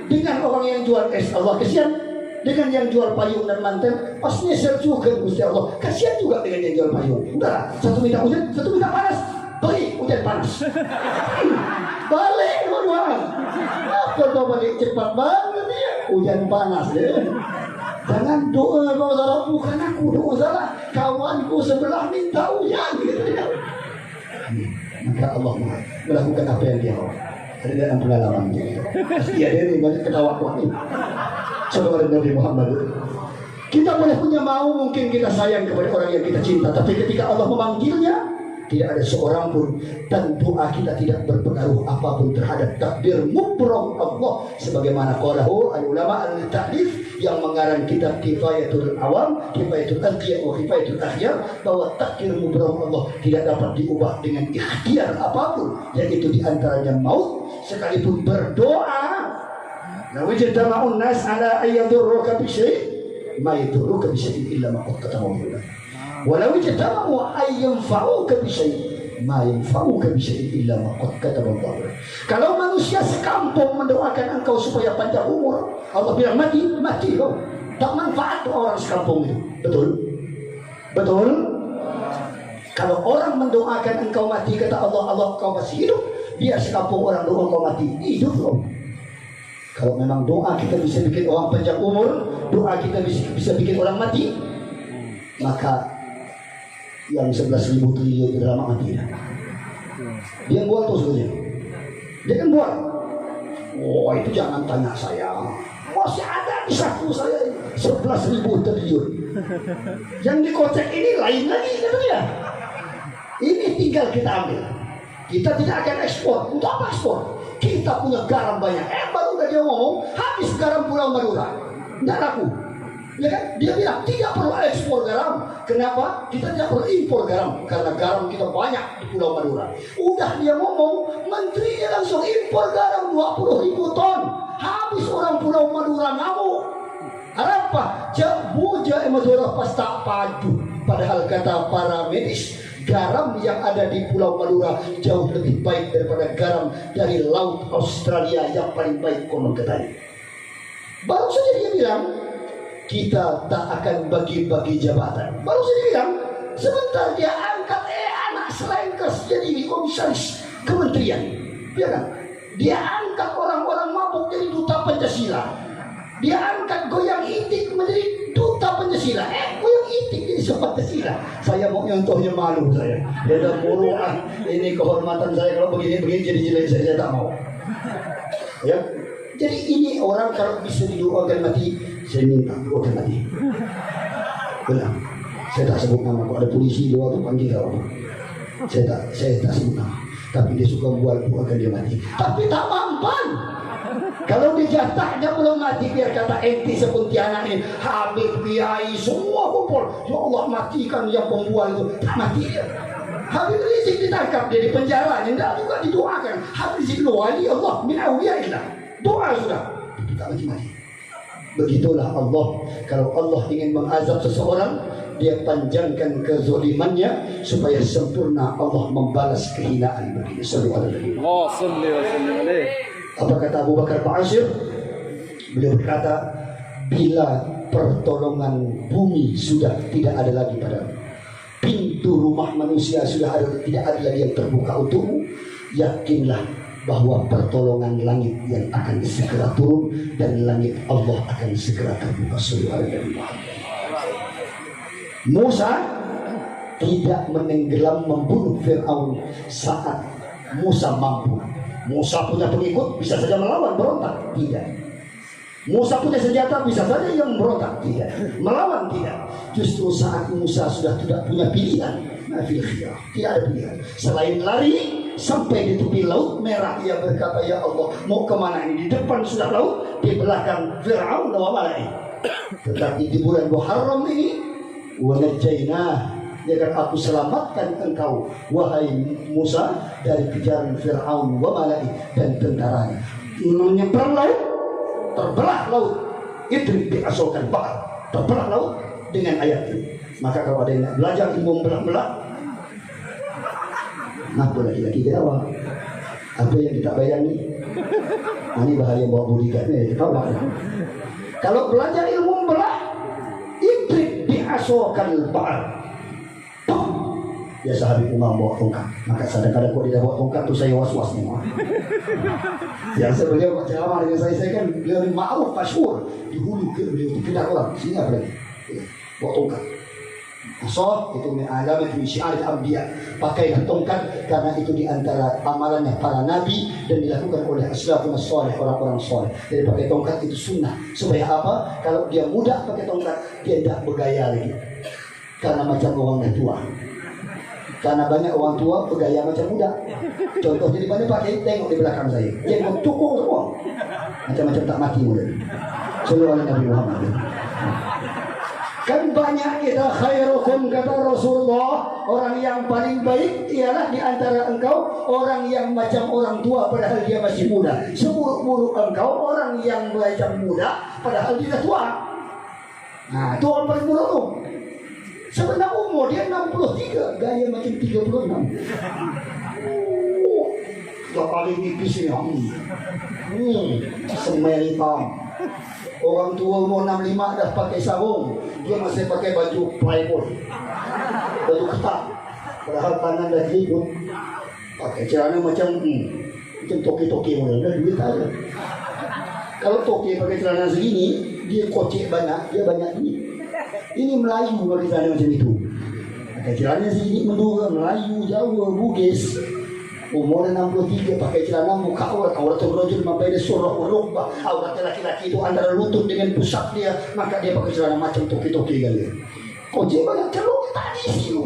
Dengan orang yang jual es, Allah kasihan. Dengan yang jual payung dan mantel, pas nyesel juga Gusti Allah. Kasihan juga dengan yang jual payung. Udah, satu minta hujan, satu minta panas. Beri hujan panas. Balik berdua. Apa kau balik cepat banget ya? Hujan panas ya. Jangan doa kau salah, bukan aku doa salah. Kawanku sebelah minta hujan gitu ya. Maka Allah melakukan apa yang dia mau. Ada dalam pengalaman gitu. Pasti ada nih banyak ketawa kuat nih. Saudara Nabi Muhammad. Kita boleh punya mau, mungkin kita sayang kepada orang yang kita cinta, tapi ketika Allah memanggilnya, tidak ada seorang pun, dan doa kita tidak berpengaruh apapun terhadap takdir mubrah Allah, sebagaimana qalahu al-ulama al-ta'lif yang mengarang kitab Kifayatul Awam, Kifayatul Adhiyah wa Kifayatul Akhyar, bahwa takdir mubrah Allah tidak dapat diubah dengan ikhtiar apapun, yaitu diantaranya maut. Sekalipun berdoa, la wajadama'un nas ala ayyadurruka bi syai' ma yadurruka bi syai'in illa ma qad katabahu lak. Walau jadamu ayam fauka bisyai, ma yanfauka bisyai illa ma qad kataballahu. Kalau manusia sekampung mendoakan engkau supaya panjang umur, Allah bilang mati, mati kau. Tak manfaat orang sekampung itu. Betul? Betul? Kalau orang mendoakan engkau mati, kata Allah, Allah kau masih hidup. Biar sekampung orang doa kau mati, hidup kau. Kalau memang doa kita bisa bikin orang panjang umur, doa kita bisa bikin orang mati, maka yang 11.000 triliun drama mati. Dia buat tuh sebenarnya. Dia kan buat. Oh itu jangan tanya saya. Masih ada di saku saya 11.000 triliun. Yang dikocek ini lain lagi katanya. Ini tinggal kita ambil. Kita tidak akan ekspor. Untuk apa ekspor? Kita punya garam banyak. Baru udah dia ngomong habis garam Pulau Madura. Nggak laku. Ya kan? Dia bilang tidak perlu ekspor garam. Kenapa? Kita tidak perlu impor garam. Karena garam kita banyak di Pulau Madura. Udah dia ngomong, menterinya langsung impor garam 20.000 ton. Habis orang Pulau Madura ngamuk. Apa? Buja Madura pas tak padu. Padahal kata para medis, garam yang ada di Pulau Madura jauh lebih baik daripada garam dari laut Australia yang paling baik konon katanya. Baru saja dia bilang, kita tak akan bagi-bagi jabatan. Baru saja bilang, sebentar dia angkat anak selengkes jadi komisaris kementerian. Ya kan? Dia angkat orang-orang mabuk jadi duta Pancasila. Dia angkat goyang itik menjadi duta Pancasila. Goyang itik jadi Pancasila. Saya mau nyontohnya malu saya. Dia dah muruah. Ini kehormatan saya kalau begini-begini jadi jelek saya tak mau. Ya. Jadi ini orang kalau bisa didoakan mati, saya minta doakan mati. Benar. Saya tak sebut nama. Kalau ada polisi doa tu panggil kau. Saya tak sebut nama. Tapi dia suka buat doakan dia mati. Tapi tak mampan. Kalau dia jatahnya belum mati, biar kata enti sepuntianak ini, Habib Kiai semua kumpul. Ya Allah matikan yang pembual itu. Tak mati dia. Habib Rizik ditangkap dia di penjara. Tidak juga didoakan. Habib Rizik wali Allah min awliyaillah. Doa sudah, tak mati-mati. Begitulah Allah. Kalau Allah ingin mengazab seseorang, dia panjangkan kezolimannya supaya sempurna Allah membalas kehinaan baginya. Sallallahu alaihi wasallam. Apa kata Abu Bakar Ba'asyir? Beliau berkata, bila pertolongan bumi sudah tidak ada lagi padamu, pintu rumah manusia sudah tidak ada lagi yang terbuka untukmu, yakinlah bahwa pertolongan langit yang akan segera turun dan langit Allah akan segera terbuka. Musa tidak menenggelam membunuh Fir'aun saat Musa mampu. Musa punya pengikut bisa saja melawan, berontak, tidak. Musa punya senjata bisa saja yang berontak, tidak. Melawan, tidak. Justru saat Musa sudah tidak punya pilihan, tidak ada pilihan selain lari sampai di tepi laut merah. Ia berkata, ya Allah, mau kemana ini? Di depan sudah laut, di belakang Fir'aun wa mala'i. Tetapi di bulan Muharram ini, wa najainah, ya kan, aku selamatkan engkau wahai Musa dari kejaran Fir'aun wa mala'i dan tentaranya. Menyeberang laut, terbelah laut, itu diasalkan bahar, terbelah laut dengan ayat ini. Maka kalau ada yang belajar ilmu belah-belah, Ngapa laki-laki ketawa? Apa yang kita bayang nih? Ini bahaya bawa bodyguard nih, ketawa. Kalau belajar ilmu membelah, idrik bi'asokal ba'al. Ya sahabat Umar bawa tongkat. Maka kadang-kadang kalau dia bawa tongkat tuh saya was-was nih. Yang beliau baca ceramah dengan saya kan beliau ma'ruf masyhur di hulu ke beliau dikejar orang. Sini apa lagi? Bawa tongkat. Asal itu alamat min syiar al-anbiya. Pakai tongkat karena itu di antara amalannya para nabi dan dilakukan oleh aslafun salih, orang-orang saleh. Jadi pakai tongkat itu sunnah. Supaya apa? Kalau dia muda pakai tongkat, dia tidak bergaya lagi. Karena macam orang tua. Karena banyak orang tua bergaya macam muda. Contoh jadi mana pakai, tengok di belakang saya. Jenggot cukung semua. Macam-macam tak mati muda. Sallallahu Nabi Muhammad. Kan banyak kita khairukum kata Rasulullah, orang yang paling baik ialah di antara engkau orang yang macam orang tua padahal dia masih muda. Seburuk-buruk engkau orang yang macam muda padahal dia tua. Nah, itu orang paling buruk tu. Sebenarnya umur dia 63, gaya macam 36. Dah paling nipis ni. Semai hitam. Orang tua umur 65 dah pakai sarung, dia masih pakai baju plywood, baju ketat. Padahal tangan dah gelibut. Pakai celana macam toki-toki mula, dah duit ada. Kalau toki pakai celana segini, dia kocek banyak, dia banyak duit. Ini Melayu pakai celana macam itu. Pakai celana segini Madura, Melayu, Jawa, Bugis. Umur 63 pakai celana buka aurat rajul sampai dia surah rukbah. Aurat laki-laki itu antara lutut dengan pusat dia, maka dia pakai celana macam toki-toki kali. Kocek banyak celuk tadi sih.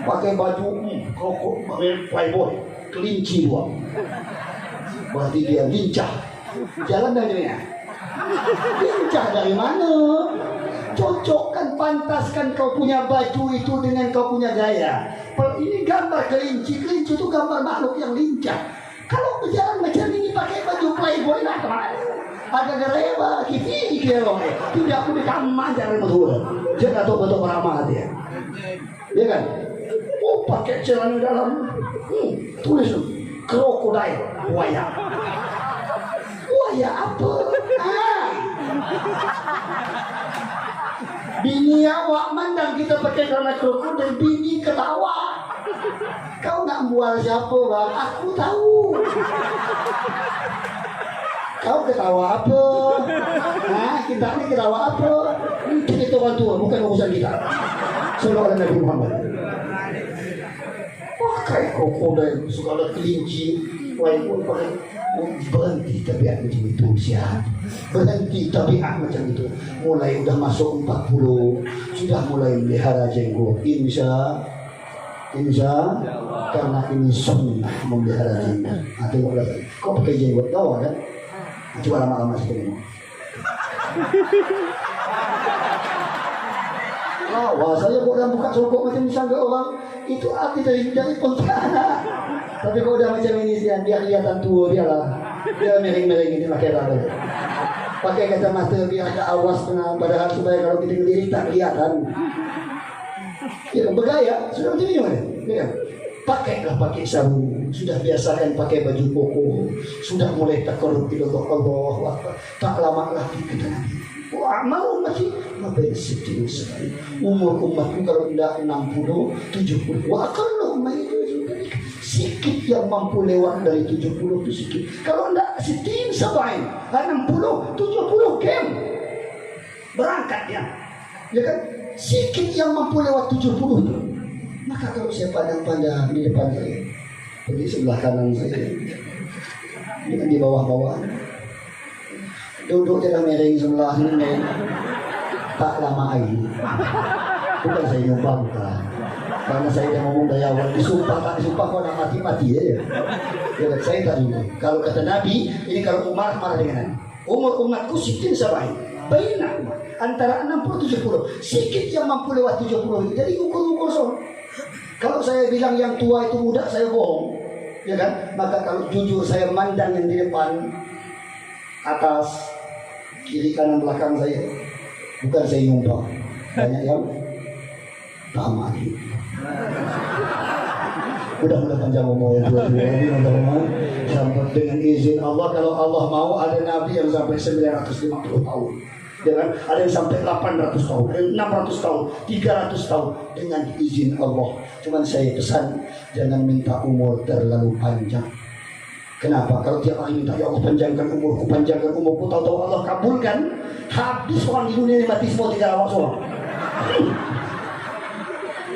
Pakai baju kokok playboy, kelinci buat. Berarti dia lincah. Jalan dari mana? Lincah dari mana? Cocokkan, pantaskan kau punya baju itu dengan kau punya gaya. Ini gambar kelinci, kelinci itu gambar makhluk yang lincah. Kalau berjalan macam ini pakai baju playboy lah kemana? Ada gereba, kipi, kelong. Tidak aku di kamar jangan betul. Dia tak tahu betul ramah dia. Ya kan? Oh pakai celana dalam, tulis krokodil, buaya. Buaya apa? Bini awak mandang kita pakai celana krokodil, bini ketawa. Kau nak bual siapa bang? Aku tahu. Kau ketawa apa? Kita ni ketawa apa? Kita orang tua, bukan urusan kita. Sallallahu Nabi Muhammad. Pakai krokodil, segala kelinci, pun pakai. Berhenti tabiat macam itu siap. Berhenti tabiat macam itu. Mulai udah masuk 40, sudah mulai melihara jenggot. Insya karena ini sunnah memelihara jenggot. Tengoklah, kau pakai jenggot kau kan? Coba lama-lama sekali. Wah, saya kok buka sokok macam disangka orang itu arti dari Pontianak. Tapi kalau udah macam ini dia kelihatan tua dia lah. Dia miring-miring ini pakai apa? Pakai kacamata biar ada awas kena, padahal supaya kalau kita berdiri tak kelihatan. Ya bergaya sudah macam ini mana? Ya. Pakailah pakai sarung, sudah biasakan pakai baju koko, sudah mulai takarrub ila Allah. Tak lama lagi kita nanti. Wah, mau masih sampai sedih sekali. Umur umatku kalau tidak 60, 70. Wah, kalau main sikit yang mampu lewat dari 70 itu sikit. Kalau tidak sitin sabain 60, 70 kem berangkat ya. Ya kan? Sikit yang mampu lewat 70 itu. Maka kalau saya pandang-pandang di depan saya, di sebelah kanan saya, di bawah-bawah, duduk dalam miring sebelah ini, tak lama lagi. Bukan saya nyumbang kan. Karena saya dah ngomong dari awal, disumpah tak disumpah kau nak mati-mati ya. Ya, saya tak juga. Kalau kata Nabi, ini kalau Umar marah dengan Nabi. Umur umatku sikin sabain. Baina antara 60-70. Sikit yang mampu lewat 70 itu. Jadi ukur-ukur so. Kalau saya bilang yang tua itu muda, saya bohong. Ya kan? Maka kalau jujur saya mandang yang di depan, atas, kiri kanan belakang saya. Bukan saya nyumpah. Banyak yang tak mati. Mudah-mudahan panjang umur ya teman-teman. Sampai dengan izin Allah, kalau Allah mau ada nabi yang sampai 950 tahun. Ya kan? Ada yang sampai 800 tahun, ada yang 600 tahun, 300 tahun dengan izin Allah. Cuman saya pesan jangan minta umur terlalu panjang. Kenapa? Kalau tiap hari minta ya Allah panjangkan umurku, tahu-tahu Allah kabulkan, habis orang di dunia ini mati semua, tidak awak semua.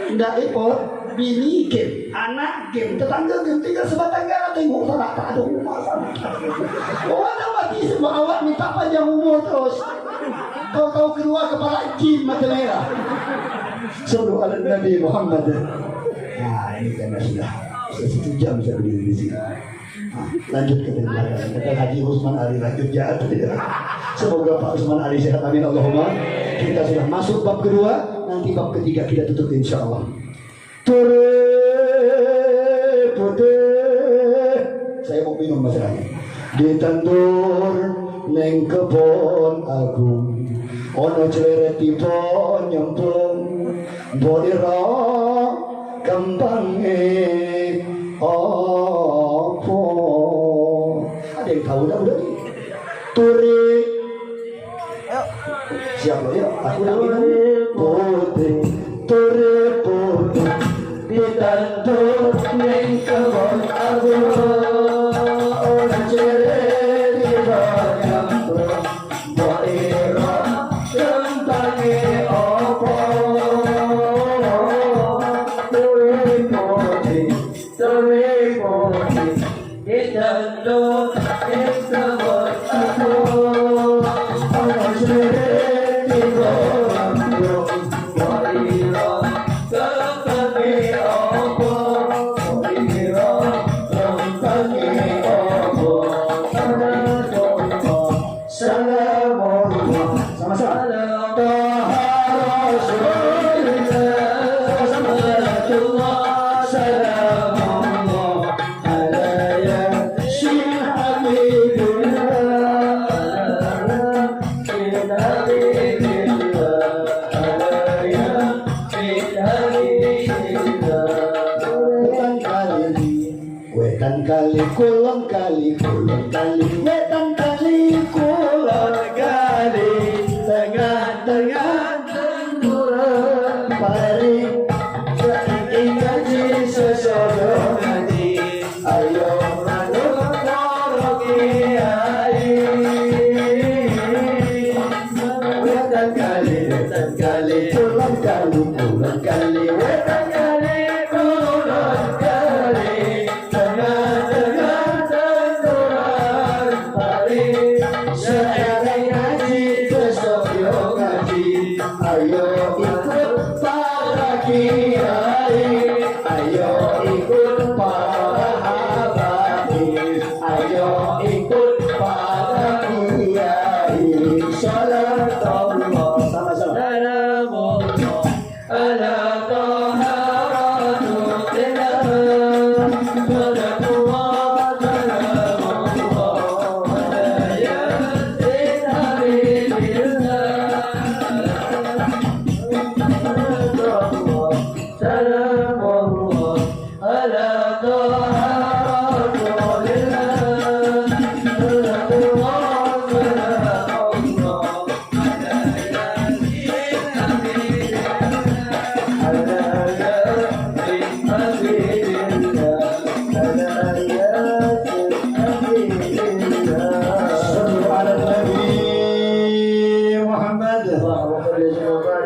Enggak repot, bini game, anak game, tetangga game, tinggal sebatang kara tengok sana, tak ada rumah sana. Oh ada mati semua, awak minta panjang umur terus. Tahu-tahu keluar kepala jin mata merah. Sallu ala Nabi Muhammad. Nah ini karena sudah 1 jam saya berdiri di sini. Lanjut ke belakang. Kata Haji Usman Ali lanjut jahat. Semoga Pak Usman Ali sehat, amin Allahumma. Kita sudah masuk bab kedua, nanti bab ketiga kita tutup insya Allah. Saya mau minum masalahnya. Ditandur neng kebon agung, ono celetipun nyemplung, bodira kembange opo. Ada yang tahu dah udah? Turi. Siap loh ya, aku udah minum. Putih, turi putih, ditandur neng kebon agung, ono celetipun nyemplung, bodira kembange opo. Kulon kali, wetan kali, kulon kali, tengah-tengah tenggara pari, saking ngaji sesodong ngaji, ayo manut karo kiai. Wetan kali, kulon kali, wetan kali, kulon kali. Ayo ikut para kiai, ayo ikut para habaib, ayo ikut para kiai. Salat Allah, sama-sama. Ala Toha Rasulillah, salawat salamullah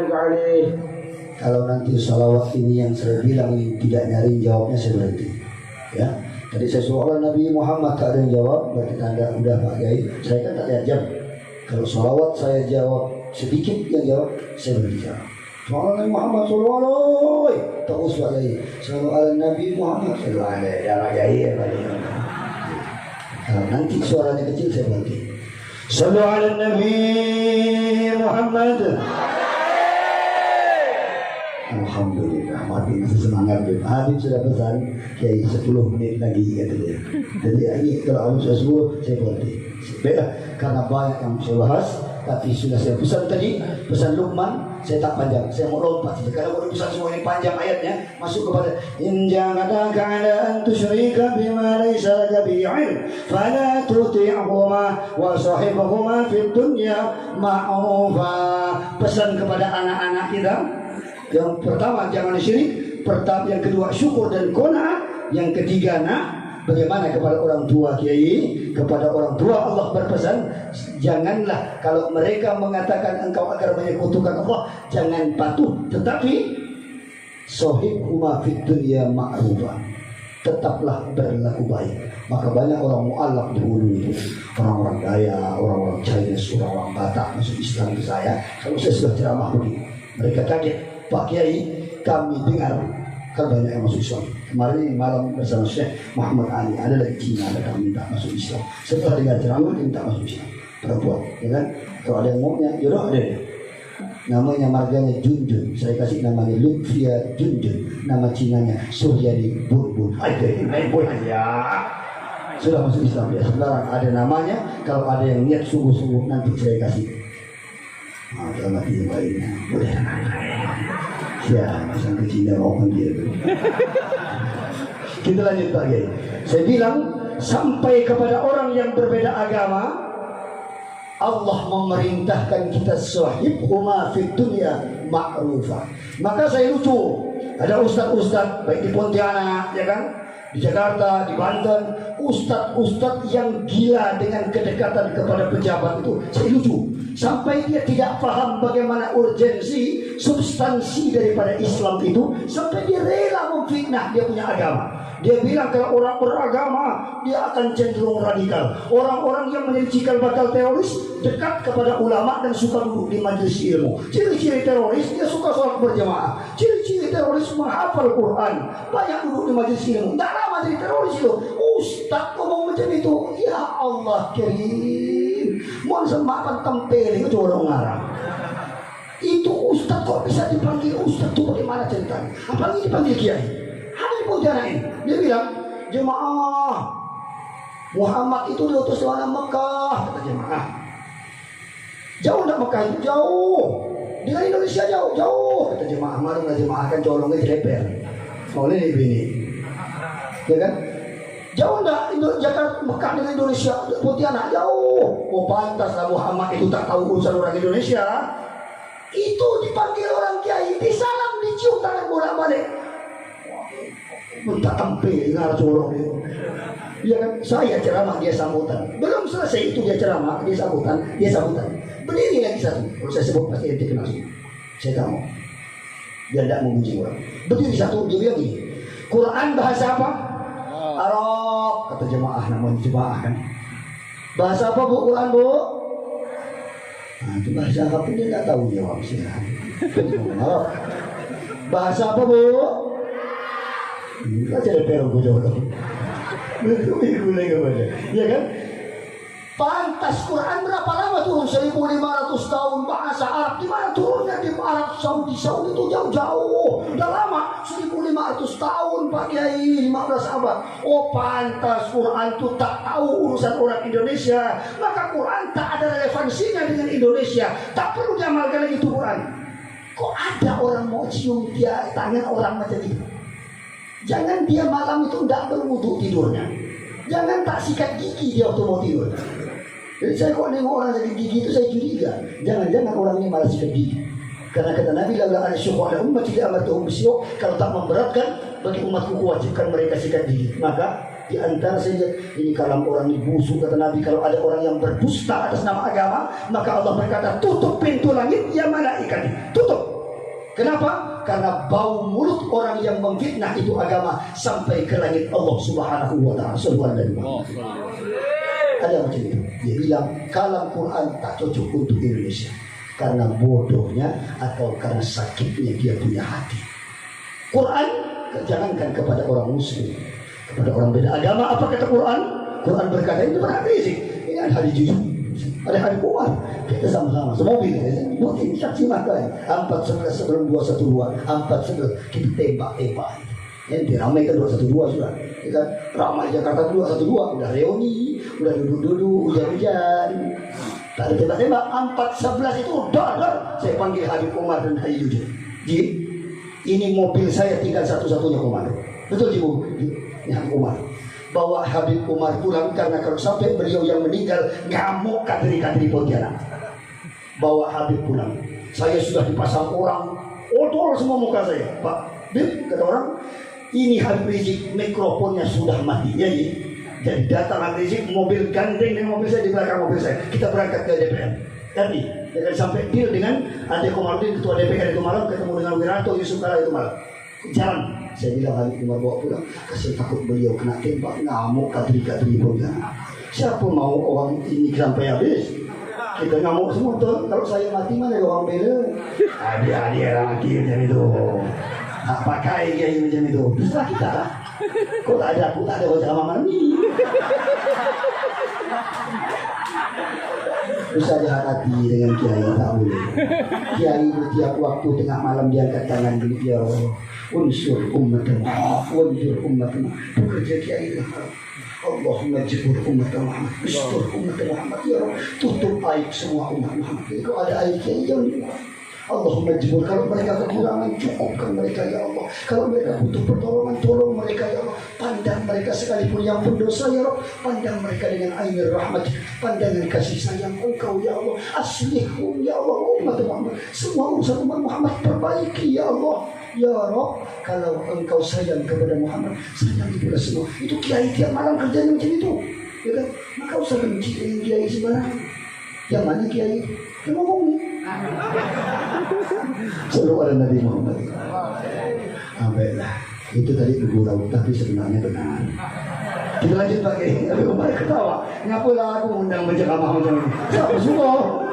alaihi Kalau nanti salawat ini yang saya bilang ini tidak nyari jawabnya, saya berhenti. Ya, tadi saya suruh Nabi Muhammad tak ada yang jawab, berarti Anda udah Pak Kiai. Saya kan tak lihat jam. Kalau salawat saya jawab sedikit yang jawab, saya berbicara. Salawat Nabi Muhammad sallallahu terus Pak Kiai. Salawat Nabi Muhammad sallallahu alaihi ya Pak Kiai. Kalau nanti suaranya kecil saya berhenti. Salawat Nabi Muhammad. Alhamdulillah, Habib masih semangat. Habib sudah pesan Kiai 10 menit lagi kata dia. Jadi ini kalau Habib sudah 10 saya berhenti. Karena banyak yang saya bahas Tapi sudah saya pesan tadi, pesan Luqman, saya tak panjang, saya mau lompat. Karena kalau pesan semua ini panjang ayatnya, masuk kepada in ja'adaka 'ala an tusyrika bima laysa laka bihi 'ilm fala tuti'huma wa sahibhuma fid dunya ma'rufa. Pesan kepada anak-anak kita, yang pertama jangan syirik, yang kedua syukur dan qanaah, yang ketiga bagaimana kepada orang tua kiai, kepada orang tua Allah berpesan, janganlah kalau mereka mengatakan engkau agar menyekutukan Allah, jangan patuh, tetapi sahibhuma fid dunya ma'rufa, tetaplah berlaku baik. Maka banyak orang mu'alaf dahulu itu, orang-orang Daya, orang-orang Chinese, orang-orang Batak masuk Islam ke saya. Kalau saya sudah ceramah begini, mereka kaget, Pak Kiai, kami dengar kan banyak yang masuk Islam. Kemarin malam bersama Syekh Muhammad Ali, ada lagi Cina, ada kami minta masuk Islam. Setelah dengar ceramah dia minta masuk Islam, perempuan, ya kan? Kalau ada yang maunya, jodoh ada ya. Namanya marganya Junjun, saya kasih namanya Lutfia Junjun, nama Cinanya Suryani Bulbul. Ayo aja. Sudah masuk Islam ya. Sekarang ada namanya, kalau ada yang niat sungguh-sungguh nanti saya kasih. Nah, selamat yang lainnya. Boleh. Ya, sampai Cina orang dia tu. Kita lanjut lagi. Saya bilang sampai kepada orang yang berbeda agama, Allah memerintahkan kita sahibhuma fid dunya ma'rufa. Maka saya lucu, ada ustaz-ustaz baik di Pontianak, ya kan, di Jakarta, di Banten, ustaz-ustaz yang gila dengan kedekatan kepada pejabat itu. Saya lucu. Sampai dia tidak paham bagaimana urgensi, substansi daripada Islam itu, sampai dia rela memfitnah dia punya agama. Dia bilang kalau orang beragama dia akan cenderung radikal. Orang-orang yang menjadi cikal bakal teroris dekat kepada ulama dan suka duduk di majelis ilmu. Ciri-ciri teroris dia suka sholat berjamaah. Ciri-ciri teroris menghafal Quran, banyak duduk di majelis ilmu. Tak lama jadi teroris itu. Ustaz ngomong macam itu, ya Allah karim. Mohon semakan tempel itu orang ngarang. Itu ustaz kok bisa dipanggil ustaz itu bagaimana ceritanya? Apalagi dipanggil kiai. Ada di Pontianak ini. Dia bilang, jemaah Muhammad itu diutus ke mana? Mekah, kata jemaah. Jauh tak Mekah itu? Jauh. Dengan Indonesia jauh, kata jemaah. Malulah jemaah kan colongnya dileper. Oleh ini. Ya kan? Jauh tak Jakarta Mekah dengan Indonesia? Pontianak jauh. Oh pantaslah Muhammad itu tak tahu urusan orang Indonesia. Itu dipanggil orang kiai, disalam, dicium tangan bolak-balik. Minta tampil dengar corong dia. Ya kan, saya ceramah dia sambutan. Belum selesai itu dia ceramah, dia sambutan. Berdiri lagi satu. Kalau saya sebut pasti ente kenal semua. Saya tahu. Dia tidak memuji orang. Berdiri satu, dia bilang gini. Quran bahasa apa? Arab, kata jemaah, namanya jemaah kan. Bahasa apa bu Quran bu? Nah, itu bahasa apa pun dia tidak tahu jawab sih. Bahasa apa bu? Enggak ada perang bodoh. Ya kan? Pantas Quran berapa lama turun? 1500 tahun bahasa Arab. Di mana turunnya di Arab Saudi? Saudi itu jauh-jauh. Udah lama 1500 tahun Pak Kiai, 15 abad. Oh pantas Quran itu tak tahu urusan orang Indonesia. Maka Quran tak ada relevansinya dengan Indonesia. Tak perlu diamalkan lagi itu Quran. Kok ada orang mau cium dia tangan orang macam itu? Jangan dia malam itu tidak berwudu tidurnya. Jangan tak sikat gigi dia waktu mau tidur. Jadi saya kok nengok orang sakit gigi itu saya curiga. Jangan-jangan orang ini malah sikat gigi. Karena kata Nabi, laula ana syukur ala ummati la amartuhum bisyuk. Kalau tak memberatkan bagi umatku wajibkan mereka sikat gigi. Maka di antara saja ini kalam orang ini busuk, kata Nabi. Kalau ada orang yang berdusta atas nama agama, maka Allah berkata tutup pintu langit ya malaikat. Tutup. Kenapa? Karena bau mulut orang yang memfitnah itu agama sampai ke langit Allah Subhanahu wa taala. Ada macam itu. Dia bilang kalam Quran tak cocok untuk Indonesia karena bodohnya atau karena sakitnya dia punya hati. Quran jangankan kepada orang muslim, kepada orang beda agama. Apa kata Quran? Quran berkata itu berarti sih. Ini ada hadis jujur. Ada hari kuat, kita sama-sama semobil mungkin saksi makan 4-11 sebelum 212 4-11 kita tembak-tembak yang diramaikan 212 sudah kita ramai Jakarta 212 udah reuni, udah duduk-duduk hujan-hujan Tak ada tembak-tembak. 4.11 itu dar. Saya panggil Habib Umar dan Haji Jujur. Ji, ini mobil saya tinggal satu-satunya komando. Betul Ji Bu? Ini Habib Umar. Bawa Habib Umar pulang karena kalau sampai beliau yang meninggal ngamuk kadri-kadri Pontianak. Bawa Habib pulang. Saya sudah dipasang orang, odol semua muka saya. Pak, Bib, kata orang, ini Habib Rizik, mikrofonnya sudah mati. Ya, jadi datang Habib Rizik, mobil gandeng dengan mobil saya di belakang mobil saya. Kita berangkat ke DPR. Jadi, akan sampai deal dengan Ade Komarudin, ketua DPR itu malam, ketemu dengan Wiranto, Yusuf Kala itu malam. Jalan. Saya bilang Habib Umar bawa pulang, saya takut beliau kena tembak, ngamuk kadri-kadri Pontianak. Siapa mau orang ini sampai habis? Kita ngamuk semua tuh. Kalau saya mati mana ada orang bela? Adik-adik orang mati macam itu. Tak pakai kiai macam itu. Terserah kita lah. Kok tak ada aku, tak ada orang ceramah malam ni. Usah jahat hati dengan kiai, tak boleh. Kiai itu tiap waktu tengah malam dia angkat tangan dulu, ya Allah, unsur ummatan, unsur ummatan. Bekerja kiai itu. Allahumma jibur umat Muhammad, ustur umat Muhammad, ya Allah, tutup aib semua umat Muhammad. Kalau ada aib kiai jangan. Allahumma jibur, kalau mereka kekurangan cukupkan mereka ya Allah. Kalau mereka butuh pertolongan tolong mereka ya Allah. Pandang mereka sekalipun yang berdosa ya Allah. Pandang mereka dengan ainur rahmat, pandangan kasih sayang Engkau ya Allah. Aslihhum ya Allah umat Muhammad. Semua urusan umat Muhammad perbaiki ya Allah. Ya Rabb, kalau Engkau sayang kepada Muhammad, sayang kepada semua. Itu kiai tiap malam kerjanya macam itu, ya kan? Maka usah benci dengan kiai sebenarnya. Yang mana kiai? Yang ngomong ni. Sallallahu alaihi Nabi Muhammad. Baiklah, itu tadi bergurau, tapi sebenarnya benar. Kita lanjut pakai. Tapi Umar ketawa. Ngapalah aku undang berceramah macam ini? Siapa suruh?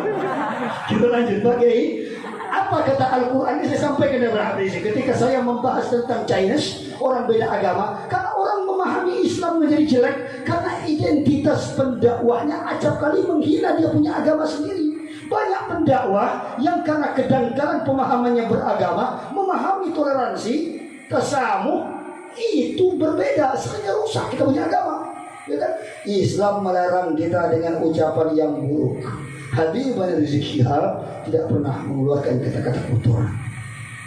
Kita lanjut pakai. Apa kata Al-Quran ini saya sampaikan kepada hadis ketika saya membahas tentang Chinese, orang beda agama, karena orang memahami Islam menjadi jelek karena identitas pendakwahnya acap kali menghina dia punya agama sendiri. Banyak pendakwah yang karena kedangkalan pemahamannya beragama, memahami toleransi, tasamuh, itu berbeda sehingga rusak kita punya agama. Ya kan? Islam melarang kita dengan ucapan yang buruk. Habib Rizik Syihab tidak pernah mengeluarkan kata-kata kotor.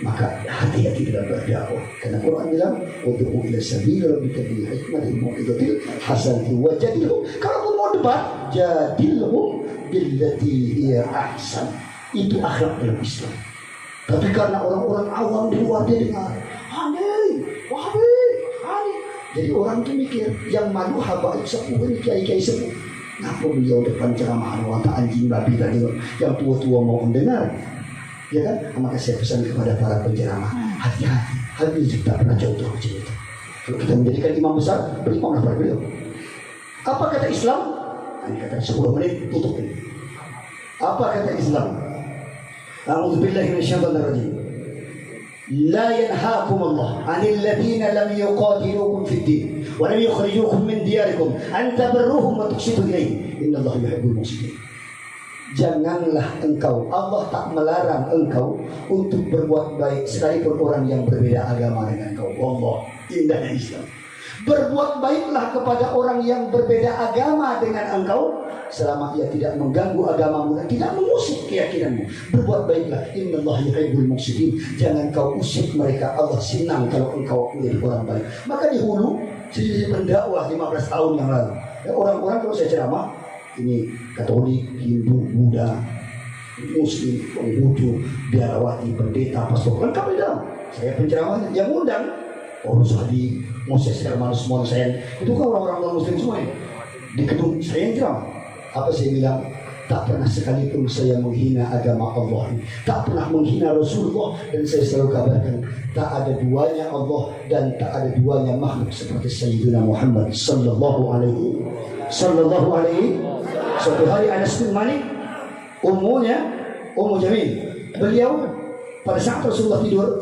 Maka hati-hati dalam berdakwah. Karena Quran bilang, "Ud'u ila sabil rabbika bil hikmati wal mau'izatil hasanati wajadilhum." Kalau mau debat, jadilhum billati hiya ahsan. Itu akhlak dalam Islam. Tapi karena orang-orang awam di luar dia dengar, aneh, wahai, aneh. Jadi orang itu mikir, yang malu habaib sepuh ini kiai-kiai sepuh. Kenapa beliau depan ceramah watak anjing babi tadi yang tua-tua mau mendengar? Ya kan? Maka saya pesan kepada para penceramah, hati-hati. Habib juga tak pernah contoh macam itu. Kalau kita menjadikan imam besar, berimam kepada beliau. Apa kata Islam? Ini kata 10 menit tutup ini. Apa kata Islam? A'udzubillahi minasyaitonir rajim. La yanhaakum Allah 'anil ladzina lam yuqatilukum fid din wa lam yukhrijukum min diyarikum an tabarruhum wa tuqsitu ilaihim innallaha yuhibbul muqsitin. Janganlah engkau, Allah tak melarang engkau untuk berbuat baik sekalipun orang yang berbeda agama dengan engkau. Allah, indahnya Islam. Berbuat baiklah kepada orang yang berbeda agama dengan engkau selama ia tidak mengganggu agamamu dan tidak mengusik keyakinanmu. Berbuat baiklah. Innallaha yuhibbul muqsitin. Jangan kau usik mereka. Allah senang kalau engkau menjadi orang baik. Maka di hulu saya jadi pendakwah 15 tahun yang lalu. Ya, orang-orang kalau saya ceramah, ini Katolik, Hindu, Buddha, Muslim, Konghucu, biarawati, pendeta, pastor, lengkap itu. Saya penceramahnya yang undang Orus Hadi, Moses Hermanus Monsen, itu kan orang-orang non-Muslim semua ya. Di gedung saya yang ceramah. Apa saya bilang? Tak pernah sekalipun saya menghina agama Allah, tak pernah menghina Rasulullah, dan saya selalu kabarkan tak ada duanya Allah dan tak ada duanya makhluk seperti Sayyidina Muhammad sallallahu alaihi. Suatu hari Anas bin Malik, Ummu Jamil, beliau pada saat Rasulullah tidur,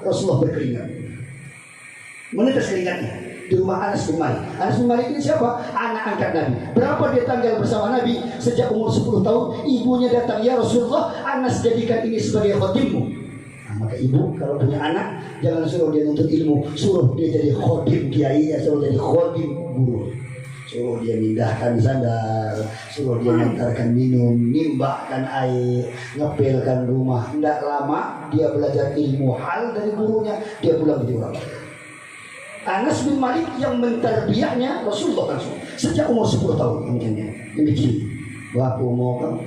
Rasulullah berkeringat, menetes keringatnya di rumah Anas bin Malik. Anas bin Malik ini siapa? Anak angkat Nabi. Berapa dia tinggal bersama Nabi? Sejak umur 10 tahun, ibunya datang, ya Rasulullah, Anas jadikan ini sebagai khotimmu. Maka ibu kalau punya anak, jangan suruh dia nuntut ilmu, suruh dia jadi khotim kiai, suruh jadi khotim guru. suruh dia mindahkan sandal, suruh dia ngantarkan minum, nimbahkan air, ngepelkan rumah. Tidak lama dia belajar ilmu hal dari gurunya, dia pulang jadi orang. Anas bin Malik yang menterbiahnya Rasulullah langsung sejak umur 10 tahun mungkinnya, yang kecil. Bapak umur kamu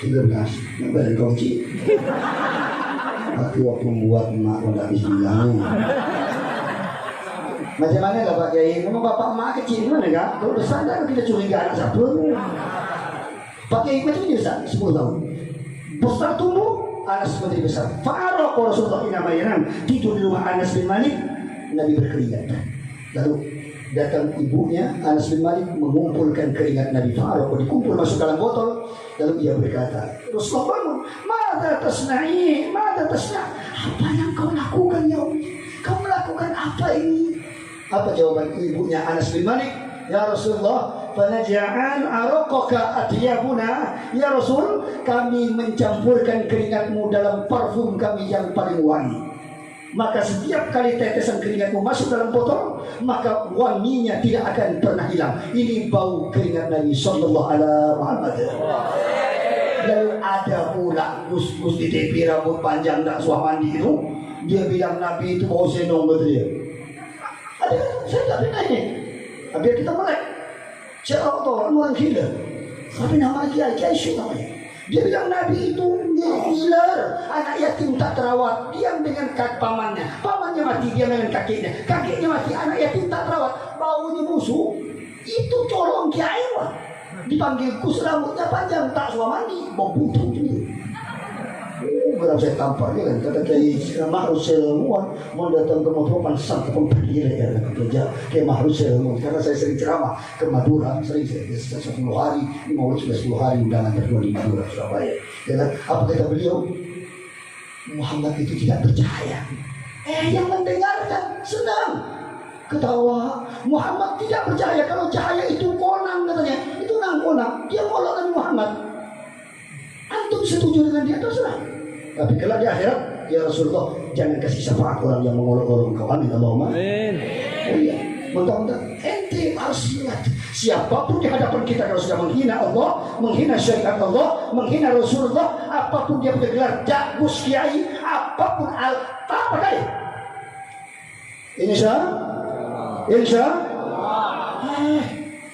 13, nggak kau kecil. Tapi waktu membuat emak pun tak bisa bilang. Macam mana lah Pak Kiai? Memang bapak emak kecil mana kan? Kalau besar kan kita curiga anak satu. Pak Kiai macam ni besar 10 tahun. Besar tumbuh Anas menjadi besar. Fa'araq Rasulullah ina bayanan, tidur di rumah Anas bin Malik, Nabi berkeringat. Lalu datang ibunya Anas bin Malik mengumpulkan keringat Nabi. Fa'araq dikumpul masuk dalam botol. Lalu ia berkata, Rasulullah bangun, mada tasna'i, mada tasna'. Apa yang kau lakukan ya Umi? Kau melakukan apa ini? Apa jawaban ibunya Anas bin Malik? Ya Rasulullah, fanaja'al araqaka atyabuna. Ya Rasul, kami mencampurkan keringatmu dalam parfum kami yang paling wangi. Maka setiap kali tetesan keringatmu masuk dalam botol, maka wanginya tidak akan pernah hilang. Ini bau keringat Nabi sallallahu alaihi wasallam. Lalu ada pula gus-gus di tepi rambut panjang tak suah mandi itu, dia bilang Nabi itu bau senong, betul dia. Ada, saya tak pernah ini. Biar kita melek. Siapa tahu orang gila. Tapi nama Kiai Syekh namanya. Dia bilang Nabi itu gila, anak yatim tak terawat, diam dengan pamannya. Pamannya mati, diam dengan kakeknya. Kakeknya mati, anak yatim tak terawat, baunya busuk. Itu colong Kiai wah. Dipanggil kus, rambutnya panjang, tak suah mandi, bau butuh itu. Berapa saya tampar dia kan, kata Kiai Mahrus Selmuan mau datang ke Madura sang ke pemberdiri ya kerja Kiai Mahrus Selmuan, karena saya sering ceramah ke Madura, sering saya 10 hari, 10 hari undangan berdua di Madura Surabaya. Ya kan? Apa kata beliau? Muhammad itu tidak percaya. Yang mendengarkan senang, ketawa. Muhammad tidak percaya kalau cahaya itu konang katanya, itu konang. Dia molok Nabi Muhammad. Antum setuju dengan dia terserah. Tapi kalau di akhirat, ya Rasulullah, jangan kasih syafaat orang yang mengolok-olok engkau. Amin Allahumma. Amin. Oh iya, mudah-mudahan ente harus ingat, siapapun di hadapan kita kalau sudah menghina Allah, menghina syariat Allah, menghina Rasulullah, apapun dia punya gelar, jagus kiai, apapun tak pakai. Insya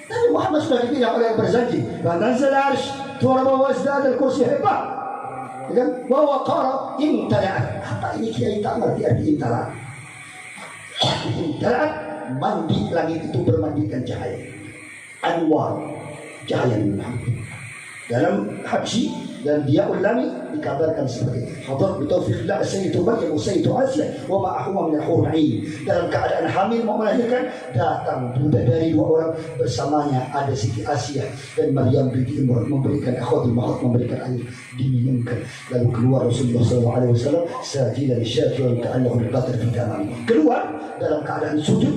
Nabi Muhammad sudah dibilang oleh yang berjanji, "Fanazal arsh, turba wazdad al-kursi hebat." Dan bahwa qara imtala'at. Apa ini kiai tak ngerti arti imtala'at? Imtala'at, mandi langit itu bermandikan cahaya. Anwar, cahaya Muhammad. Dalam haji dan dia ulami dikabarkan seperti hadar bitaufiqillah Sayyidu Maryam Sayyidu Asya wa ma'ahuma min al-hurul 'ain. Dalam keadaan hamil mau melahirkan, datang budak dari 2 orang, bersamanya ada Siti Asia dan Maryam binti Imran, memberikan akhwatul mahat, memberikan air diminumkan. Lalu keluar Rasulullah SAW sajidan syakiran ka'annahu al-qatr fi tamam. Keluar dalam keadaan sujud,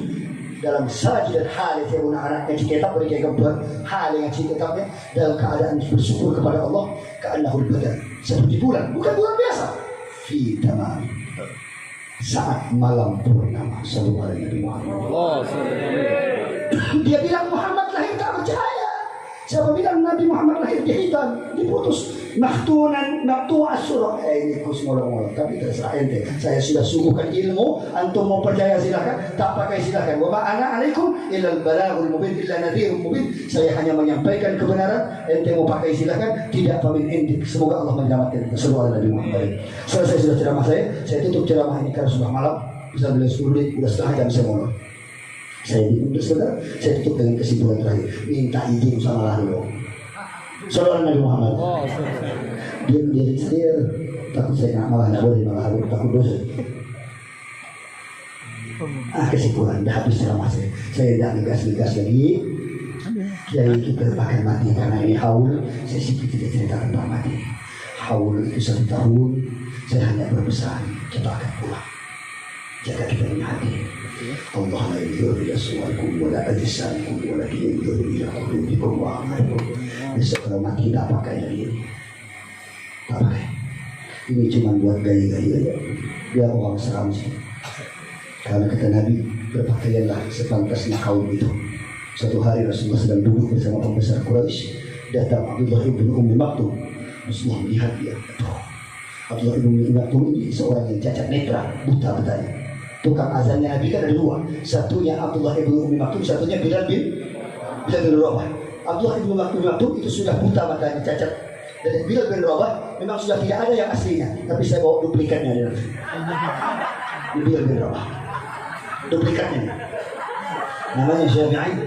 dalam sajidan halis yang anaknya dikitab beri gambar hal yang dikitabnya dalam keadaan bersyukur kepada Allah, ka'annahu al-badr, seperti bulan, bukan bulan biasa, fi tamam, saat malam purnama. Sallallahu alaihi Muhammad. Dia bilang Muhammad lahir tak percaya. Siapa bilang Nabi Muhammad lahir di hitam, diputus, maktunan, maktu'as surah. Ini kus ngolong-ngolong, tapi terserah ente. Saya sudah suguhkan ilmu, antum mau percaya silakan, tak pakai silakan. Wa ma'ana alaikum illal balaghul mubin illa nadhirul mubin. Saya hanya menyampaikan kebenaran, ente mau pakai silakan, tidak pamit ente. Semoga Allah menyelamatkan kita. Sallallahu Nabi Muhammad. Selesai sudah ceramah saya tutup ceramah ini karena sudah malam. Bisa beli 10 menit, sudah setengah jam saya ngomong. Saya diundang saudara, saya tutup dengan kesimpulan terakhir. Minta izin sama Allah. Sallallahu Nabi Muhammad. Dia menjadi saya takut saya malah boleh malah takut dosa. Kesimpulan dah habis ceramah saya. Saya tidak ngegas lagi. Kiai kita akan mati karena ini haul. Saya sedikit tidak ceritakan Pak mati. Haul itu 1 tahun. Saya hanya berpesan kita akan pulang. Jaga kita dengan hati. Allah la yudhur ila suwarikum wa la ajsamikum wa la yudhur ila qulubikum wa a'malikum. Besok kalau mati tak pakai lagi. Tak pakai. Ini cuma buat gaya-gaya aja. Biar orang seram sih. Karena kata Nabi, berpakaianlah sepantasnya kaum itu. Suatu hari Rasulullah sedang duduk bersama pembesar Quraisy. Datang Abdullah ibn Ummi Maktum. Rasulullah melihat dia. Abdullah ibn Ummi Maktum ini seorang yang cacat netra, buta betanya. Tukang azannya Nabi kan ada dua. Satunya Abdullah ibn Ummi Maktum, satunya Bilal bin Rabah. Abdullah ibn Ummi Maktum itu sudah buta matanya, cacat. Dan Bilal bin Rabah memang sudah tidak ada yang aslinya, tapi saya bawa duplikatnya dia. Bilal bin Rabah. Duplikatnya. Namanya Syafi'i,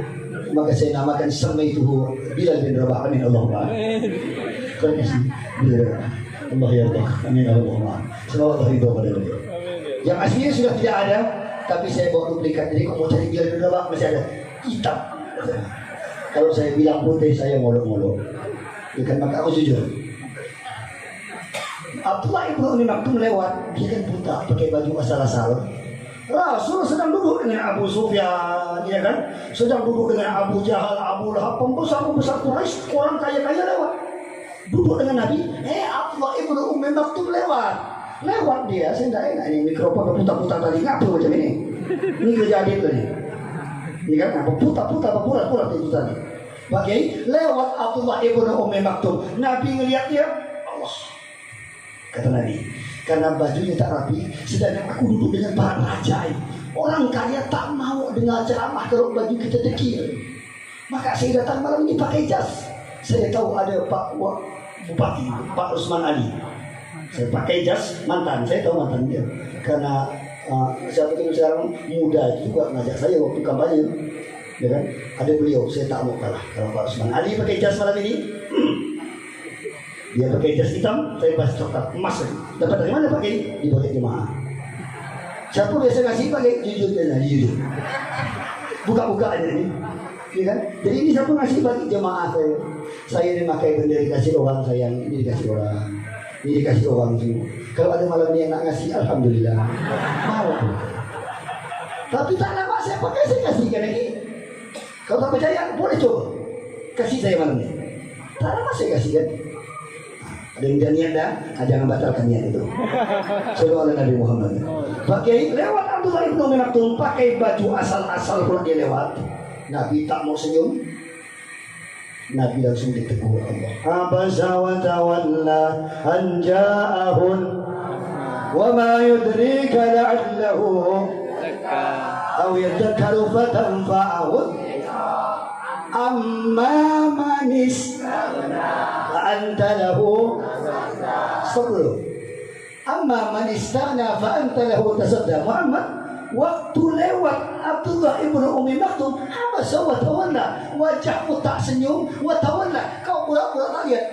maka saya namakan samaituhu Bilal bin Rabah. Amin Allahumma. Kau kasih Bilal. Allah ya Allah. Amin Allahumma. Semoga Allah ridho pada beliau. Yang aslinya sudah tidak ada, tapi saya bawa duplikat. Jadi kalau mau cari Bilal bin Rabah masih ada hitam. Kalau saya bilang putih, saya ngolok-ngolok. Bukan maka aku jujur. Abdullah ibn Ummi Maktum lewat, dia kan buta, pakai baju asal-asal. Rasul sedang duduk dengan Abu Sufyan, ya kan? Sedang duduk dengan Abu Jahal, Abu Lahab, pembesar-pembesar Quraisy, orang kaya-kaya lewat. Duduk dengan Nabi, Abdullah ibn Ummi Maktum lewat dia. Saya tidak enak ini mikrofon putar-putar tadi, ngapain macam ini? Ini kejadian tuh nih. Ini kan apa putar-putar, pura-pura itu tadi. Bagai lewat Abdullah ibn Ummi Maktum, Nabi ngelihat dia, Allah. Kata Nabi, karena bajunya tak rapi, sedangkan aku duduk dengan para raja. Orang kaya tak mau dengar ceramah kalau baju kita dekil. Maka saya datang malam ini pakai jas. Saya tahu ada Pak Bupati, Pak Usman Ali. Saya pakai jas mantan, saya tahu mantan dia. Karena siapa itu sekarang muda juga ngajak saya waktu kampanye. Ya kan? Ada beliau, saya tak mau kalah. Kalau Pak Usman Ali pakai jas malam ini, dia pakai jas hitam, saya pas coklat emas. Dapat dari mana pakai? Di pakai jemaah. Siapa biasa ngasih pakai jujur aja, jujur. Buka-buka aja nih, ya kan? Jadi ini siapa ngasih bagi jemaah saya? Saya ini pakai benda dikasih orang sayang, ini dikasih orang, ini dikasih orang semua. Kalau ada malam ini yang nak ngasih, alhamdulillah. Mau. Tapi tak lama saya pakai, saya kasihkan lagi. Kalau tak percaya, boleh coba. Kasih saya malam ini. Tak lama saya kasihkan. Ada yang udah niat dah, jangan batalkan niat itu. Sallallahu Nabi Muhammad. Pakai lewat Abdullah ibn Ummi Maktum, pakai baju asal-asal pun dia lewat. Nabi tak mau senyum. Nabi langsung ditegur Allah. Abasa wa tawalla an ja'ahun wa ma yudrika la'allahu aw yadhakkaru fatanfa'ahu amma man istaghna fa anta lahu sabr. Amma man istaghna fa anta lahu tasadda. Muhammad waktu lewat Abdullah ibn Ummi Maktum, habasa wa tawalla, wajahmu tak senyum, wa tawalla, kau pura-pura tak lihat.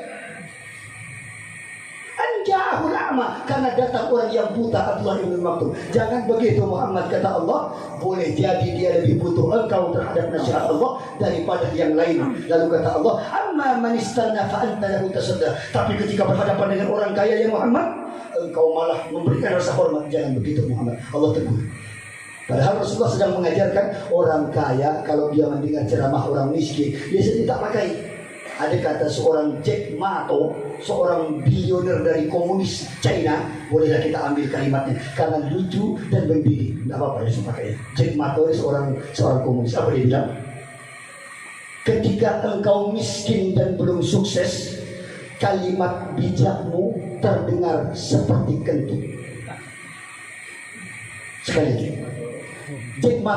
Anja'ahul a'ma, karena datang orang yang buta, Abdullah ibn Maktum. Jangan begitu Muhammad, kata Allah. Boleh jadi dia lebih butuh engkau terhadap nasihat Allah daripada yang lain. Lalu kata Allah, amma man istaghna fa anta lahu tasadda. Tapi ketika berhadapan dengan orang kaya ya Muhammad, engkau malah memberikan rasa hormat. Jangan begitu Muhammad, Allah tegur. Padahal Rasulullah sedang mengajarkan orang kaya kalau dia mendengar ceramah orang miskin, dia sendiri tak pakai. Ada kata seorang Jack Ma, seorang bilioner dari komunis China, bolehlah kita ambil kalimatnya karena lucu dan mendidik. Tidak apa-apa ya saya pakai. Jack Ma seorang komunis. Apa dia bilang? Ketika engkau miskin dan belum sukses, kalimat bijakmu terdengar seperti kentut. Sekali lagi. Jack Ma,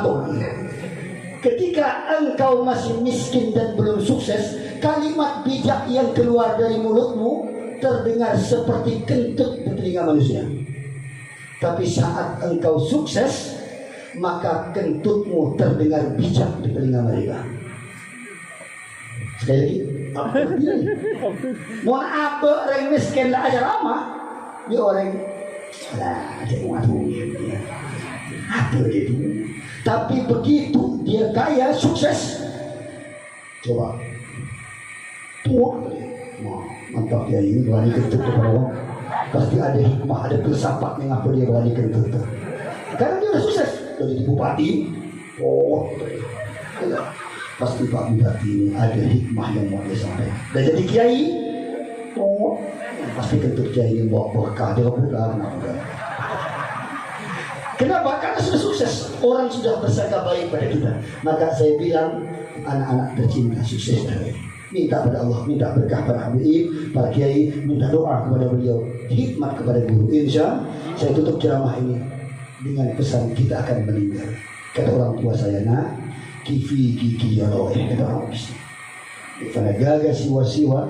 ketika engkau masih miskin dan belum sukses, kalimat bijak yang keluar dari mulutmu terdengar seperti kentut di telinga manusia. Tapi saat engkau sukses, maka kentutmu terdengar bijak di telinga mereka. Sekali lagi, apa bilang? Mau apa orang miskin tak aja lama? Dia orang ada uangnya. Apa dia itu? Tapi begitu dia kaya, sukses, coba tua, mantap dia ini berani kentut kepada orang. Pasti ada hikmah, ada filsafat mengapa dia berani kentut. Karena dia sudah sukses, jadi bupati. Pasti Pak Bupati ini ada hikmah yang mau dia sampaikan. Dan jadi kiai, pasti kentut kiai ini bawa berkah, dia berkah kenapa? Kenapa? Karena sudah sukses. Orang sudah bersangka baik pada kita. Maka saya bilang, anak-anak tercinta, sukses dari minta pada Allah, minta berkah pada Habib, para kiai, minta doa kepada beliau, hikmat kepada guru. Insya saya tutup ceramah ini dengan pesan kita akan meninggal. Kata orang tua saya, nak, kifi kiki yoloe, kata orang Islam. Karena gagal siwa-siwa,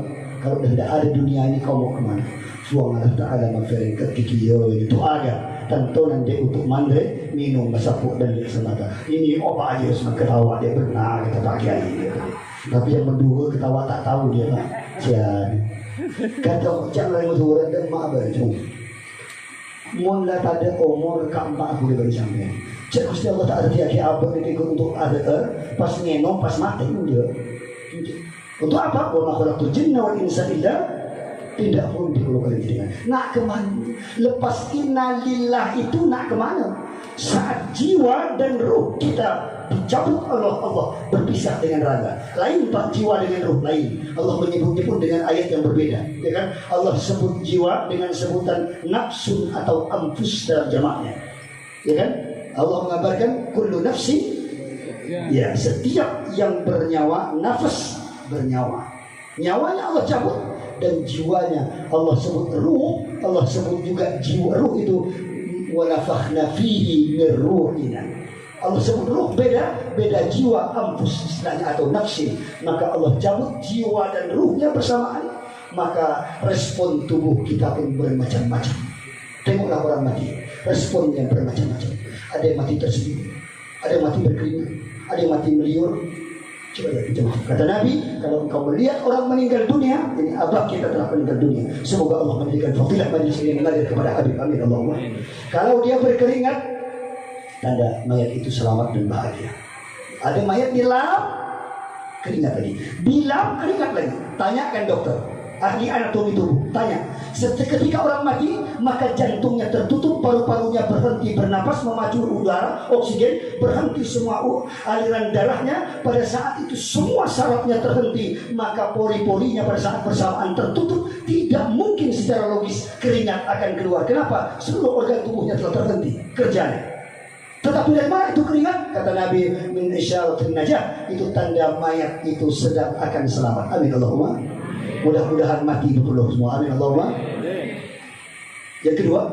kalau tidak ada dunia ini kau mau kemana? Suang Allah Ta'ala mafirin ke kiki yoloe itu ada. Tentunan dia untuk mandre, minum, masapuk dan dia semata. Ini apa aja semua ketawa dia benar kata Pak Kiai. Tapi yang menduga ketawa tak tahu dia Pak. Sian. Kata jangan menduga dan mak berjung. Mula pada umur keempat aku diberi sampai. Cek Gusti Allah tak ada tiap apa ketika untuk ada pas ngenom pas mati dia. Untuk apa? Wa ma khalaqtul jinna wal insa illa tidak pun diperlukan dengan nak kemana? Lepas innalillah itu nak kemana? Saat jiwa dan ruh kita dicabut Allah berpisah dengan raga. Lain Pak, jiwa dengan ruh lain. Allah menyebutnya pun dengan ayat yang berbeda, ya kan? Allah sebut jiwa dengan sebutan nafsun atau anfus dalam jamaknya, ya kan? Allah mengabarkan kullu nafsin, ya setiap yang bernyawa, nafas bernyawa, nyawanya Allah cabut. Dan jiwanya Allah sebut ruh, Allah sebut juga jiwa ruh itu walafakhna fihi min ruhina. Allah sebut ruh beda jiwa anfus istilahnya atau nafsi. Maka Allah cabut jiwa dan ruhnya bersamaan. Maka respon tubuh kita pun bermacam-macam. Tengoklah orang mati, responnya bermacam-macam. Ada yang mati tersenyum, ada yang mati berkeringat, ada yang mati meliur. Coba lihat, kata Nabi, kalau engkau melihat orang meninggal dunia, ini abah kita telah meninggal dunia. Semoga Allah memberikan fadilah majlis ini mengalir kepada Habib. Amin Allahumma. Kalau dia berkeringat, tanda mayat itu selamat dan bahagia. Ada mayat di lap, keringat lagi. Di lap, keringat lagi. Tanyakan dokter, ahli anatomi tubuh, tanya. Ketika orang mati, maka jantungnya tertutup, paru-parunya berhenti bernapas, memacu udara, oksigen, berhenti semua aliran darahnya. Pada saat itu semua sarafnya terhenti, maka pori-porinya pada saat bersamaan tertutup. Tidak mungkin secara logis keringat akan keluar. Kenapa? Seluruh organ tubuhnya telah terhenti kerjanya. Tetapi dari mana itu keringat? Kata Nabi, min isyaratin najah, itu tanda mayat itu sedang akan selamat. Amin Allahumma. Mudah-mudahan mati betul semua. Amin Allahumma. Yang kedua,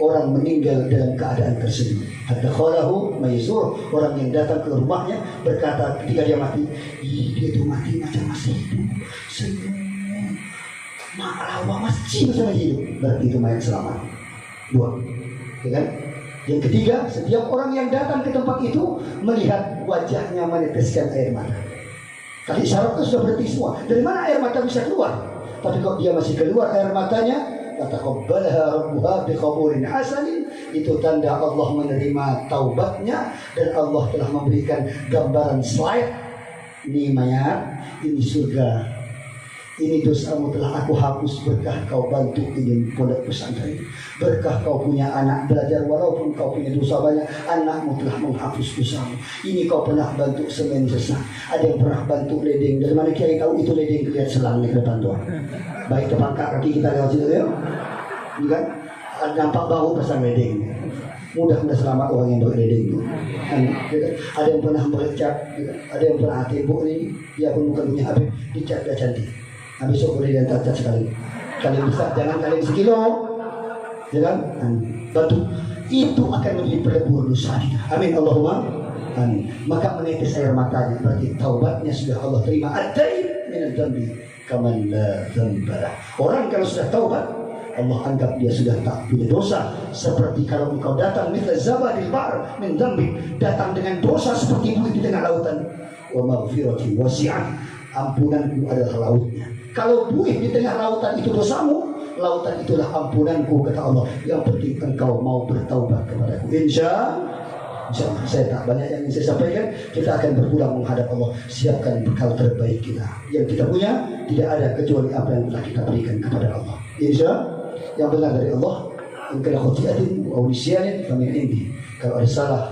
orang meninggal dalam keadaan tersenyum. Hatta khalahu maizur, orang yang datang ke rumahnya berkata ketika dia mati, dia itu mati macam masih hidup. Senyum. Ma'alawa masih macam hidup. Berarti itu mayat selamat. Dua. Ya kan? Yang ketiga, setiap orang yang datang ke tempat itu melihat wajahnya meneteskan air mata. Tadi syarat itu sudah berhenti semua. Dari mana air mata bisa keluar? Tapi kalau dia masih keluar air matanya, fataqabbalaha rabbuha biqabulin hasanin, itu tanda Allah menerima taubatnya dan Allah telah memberikan gambaran slide. Ini mayat, ini surga. Ini dosamu telah aku hapus berkah kau bantu ini pondok pesantren. Berkah kau punya anak belajar walaupun kau punya dosa banyak, anakmu telah menghapus dosamu. Ini kau pernah bantu semen sesak. Ada yang pernah bantu ledeng. Dari mana kiai tahu itu ledeng kelihatan selang di depan tuan. Baik depan kaki kita lewat situ ya. Kan? Nampak bau pasang ledeng. Mudah-mudahan selamat orang yang berledeng itu. Ada yang pernah bercat, ada yang pernah tembok ini, dia pun bukan punya Habib, dicat dia cantik. Habis itu boleh dan cacat sekali. Kalian bisa, jangan kalian sekilo, jangan batu. Itu akan menjadi pelebur dosa kita. Amin Allahumma. Amin. Maka menetes air matanya berarti taubatnya sudah Allah terima. At-taib min al-dhanbi kaman la dhanba. Orang kalau sudah taubat, Allah anggap dia sudah tak punya dosa. Seperti kalau engkau datang mithla zabadil ba'r min dhanbi, datang dengan dosa seperti buih di tengah lautan. Wa maghfirati wasi'ah, ampunanku adalah lautnya. Kalau buih di tengah lautan itu dosamu, lautan itulah ampunanku, kata Allah. Yang penting engkau mau bertaubat kepadaku. Insya Allah. Saya tak banyak yang ingin saya sampaikan. Kita akan berpulang menghadap Allah. Siapkan bekal terbaik kita. Yang kita punya tidak ada kecuali apa yang telah kita berikan kepada Allah. Insya Allah. Yang benar dari Allah. In kana khuti'atin aw nisyanin famin indi. Kalau ada salah,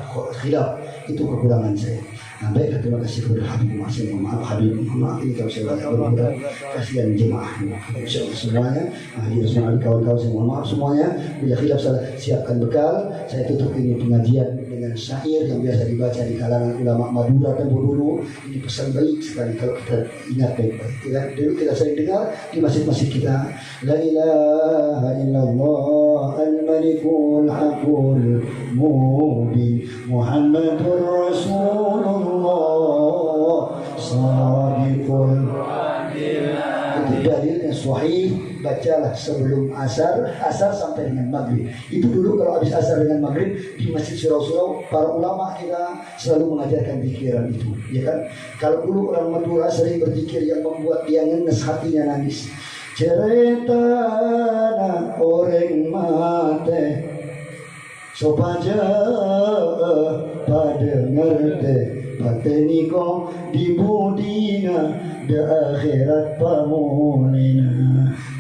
khilaf, itu kekurangan saya. Baiklah, terima kasih kepada Habib Masih. Mohon maaf Habib, mohon maaf ini kalau saya banyak kasihan jemaah insyaallah semuanya. Hadir semua kawan-kawan saya mohon maaf semuanya. Bila khilaf salah, siapkan bekal. Saya tutup ini pengajian dengan syair yang biasa dibaca di kalangan ulama Madura tempo dulu. Ini pesan baik sekali kalau kita ingat baik-baik. Dulu kita sering dengar di masjid-masjid kita, la ilaha illallah al-malikul haqqul mubin Muhammadur Rasulullah sadiqul. Itu dalil yang sahih. Bacalah sebelum asar sampai dengan maghrib. Itu dulu kalau habis asar dengan maghrib di masjid surau-surau para ulama kita selalu mengajarkan pikiran itu, ya kan? Kalau dulu orang Madura sering berzikir yang membuat dia ngenes hatinya nangis. Cerita orang mate sopaja pada ngerti pateni ko di budina de akhirat pamulina.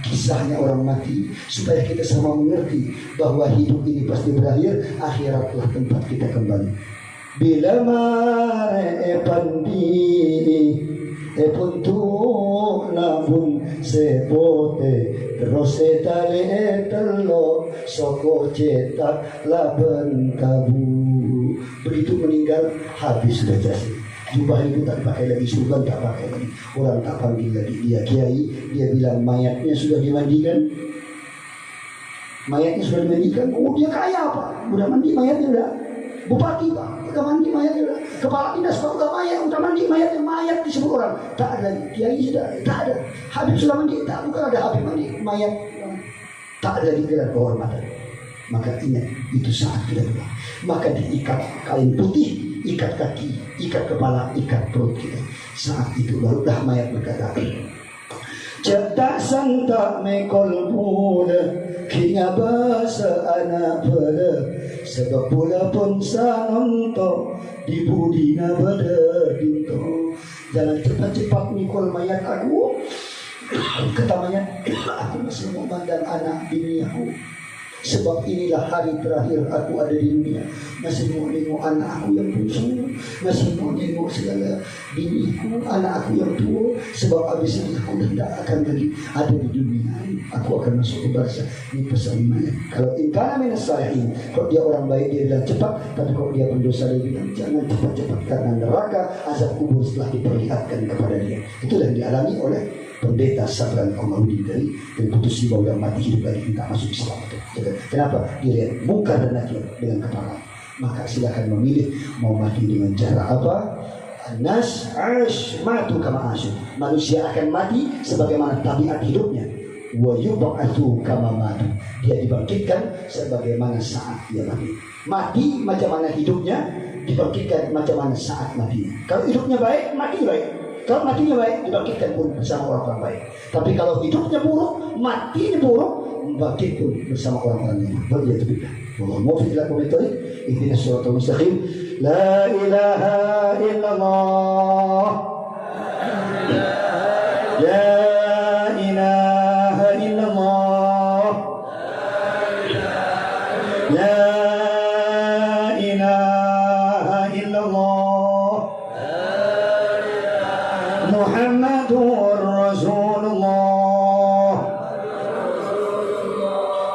Kisahnya orang mati supaya kita sama mengerti bahwa hidup ini pasti berakhir, akhiratlah tempat kita kembali. Bila mare pandi puntu nabun sepote terus etale telo soko cetak laben tabu. Begitu meninggal habis sudah jasa. Jubah itu tak pakai lagi, surban tak pakai lagi, orang tak panggil lagi dia kiai. Dia bilang mayatnya sudah dimandikan. Mayatnya sudah dimandikan. Oh dia kaya apa? Udah mandi mayatnya udah. Bupati pak, udah mandi mayatnya udah. Kepala dinas pak udah udah mandi mayatnya. Mayat disebut orang. Tak ada lagi. Kiai sudah tak ada. Habib sudah mandi. Tak, bukan ada Habib mandi. Mayat tak ada lagi gelar kehormatan. Maka ingat itu saat kita doa. Maka diikat kain putih, ikat kaki, ikat kepala, ikat perut kita. Saat itu barulah mayat berkata, cetak santak mekol pula, kina bahasa anak pula, sebab pula pun sanonto, di budina pada dinto. Jangan cepat-cepat mikul mayat aku. Kata mayat, aku masih mau mandang anak bini aku. Sebab inilah hari terakhir aku ada di dunia. Masih mau nengok anak aku yang bungsu, masih mau nengok segala biniku, anak aku yang tua. Sebab habis ini aku tidak akan lagi ada di dunia ini. Aku akan masuk ke barzah. Ini pesan mayat. Kalau ingkana minas salihin, kalau dia orang baik dia bilang cepat, tapi kalau dia pendosa dia bilang jangan cepat-cepat, karena neraka azab kubur setelah diperlihatkan kepada dia. Itulah yang dialami oleh pendeta Sabran Komarudin dari putus di bawah yang mati hidup lagi tidak masuk Islam itu. Kenapa? Dia lihat muka dan nakir dengan kepala. Maka silakan memilih mau mati dengan cara apa. Nas ash matu kama asyur. Manusia akan mati sebagaimana tabiat hidupnya. Wa yub'atsu kama matu. Dia dibangkitkan sebagaimana saat dia mati. Mati macam mana hidupnya, dibangkitkan macam mana saat matinya. Kalau hidupnya baik, mati baik. Kalau matinya baik, dibangkitkan pun bersama orang-orang baik. Tapi kalau hidupnya buruk, matinya buruk, bangkit pun bersama orang-orang yang baik. Wallahu muwaffiq ila aqwamit thoriq. Ihdinas siratal mustaqim. La ilaha illallah. La ilaha illallah. La ilaha illallah. Muhammadur Rasulullah.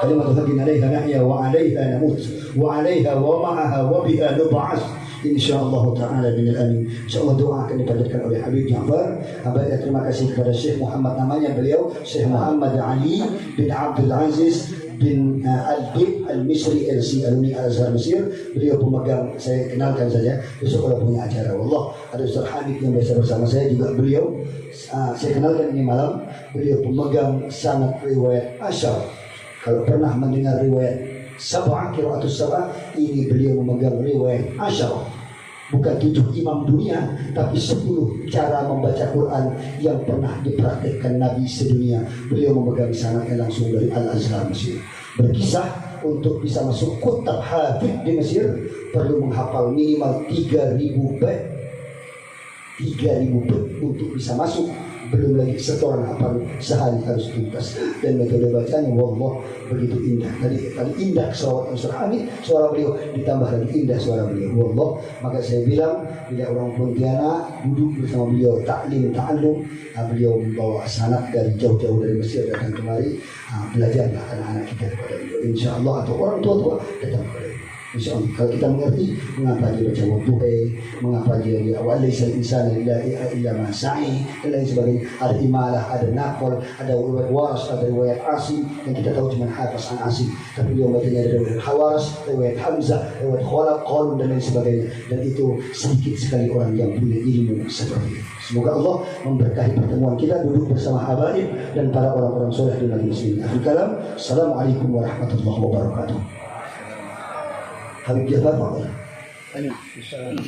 Kalimat haqqin 'alaiha nahya wa 'alaiha namut wa 'alaiha wa ma'aha wa biha nub'ats insyaallah taala binal amin. Insyaallah doa akan dipanjatkan oleh Habib Ja'far. Abadi terima kasih kepada Syekh Muhammad, namanya beliau Syekh Muhammad Ali bin Abdul Aziz bin Al-Dib Al-Misri LC alumni Al-Azhar Mesir. Beliau pemegang, saya kenalkan saja besok kalau punya acara. Wallah, ada Ustaz Hamid yang biasa bersama saya juga. Beliau saya kenalkan ini malam. Beliau pemegang sanad riwayat Asyar. Kalau pernah mendengar riwayat Sab'ah, Qiraatus Sab'ah, ini beliau memegang riwayat Asyar. Bukan 7 imam dunia, tapi 10 cara membaca Quran yang pernah dipraktikkan Nabi sedunia. Beliau memegang sanadnya langsung dari Al-Azhar Mesir. Berkisah untuk bisa masuk kutab hafid di Mesir perlu menghafal minimal 3.000 bait. 3.000 bait untuk bisa masuk belum lagi setoran hafal sehari harus tuntas. Dan metode bacanya wallah begitu indah. Tadi indah selawat surah Amin, suara beliau ditambah lagi indah suara beliau wallah. Maka saya bilang bila orang Pontianak duduk bersama beliau taklim ta'allum, beliau membawa sanad dari jauh-jauh dari Mesir datang kemari, belajarlah anak-anak kita kepada beliau insyaallah, atau orang tua datang kepada beliau. Insya Allah kalau kita mengerti mengapa dia baca wudu'e, mengapa dia walaysa al-insanu illa ma sa'i dan lain sebagainya. Ada imalah, ada naql, ada riwayat waras, ada riwayat asim yang kita tahu cuma hafaz an asim, tapi dia bacanya ada riwayat hawaras, riwayat hamzah, riwayat khalaf, qalun dan lain sebagainya. Dan itu sedikit sekali orang yang punya ilmu seperti itu. Semoga Allah memberkahi pertemuan kita duduk bersama habaib dan para orang-orang soleh di negeri muslimin. Akhir kalam, assalamualaikum warahmatullahi wabarakatuh. Habib Jafar,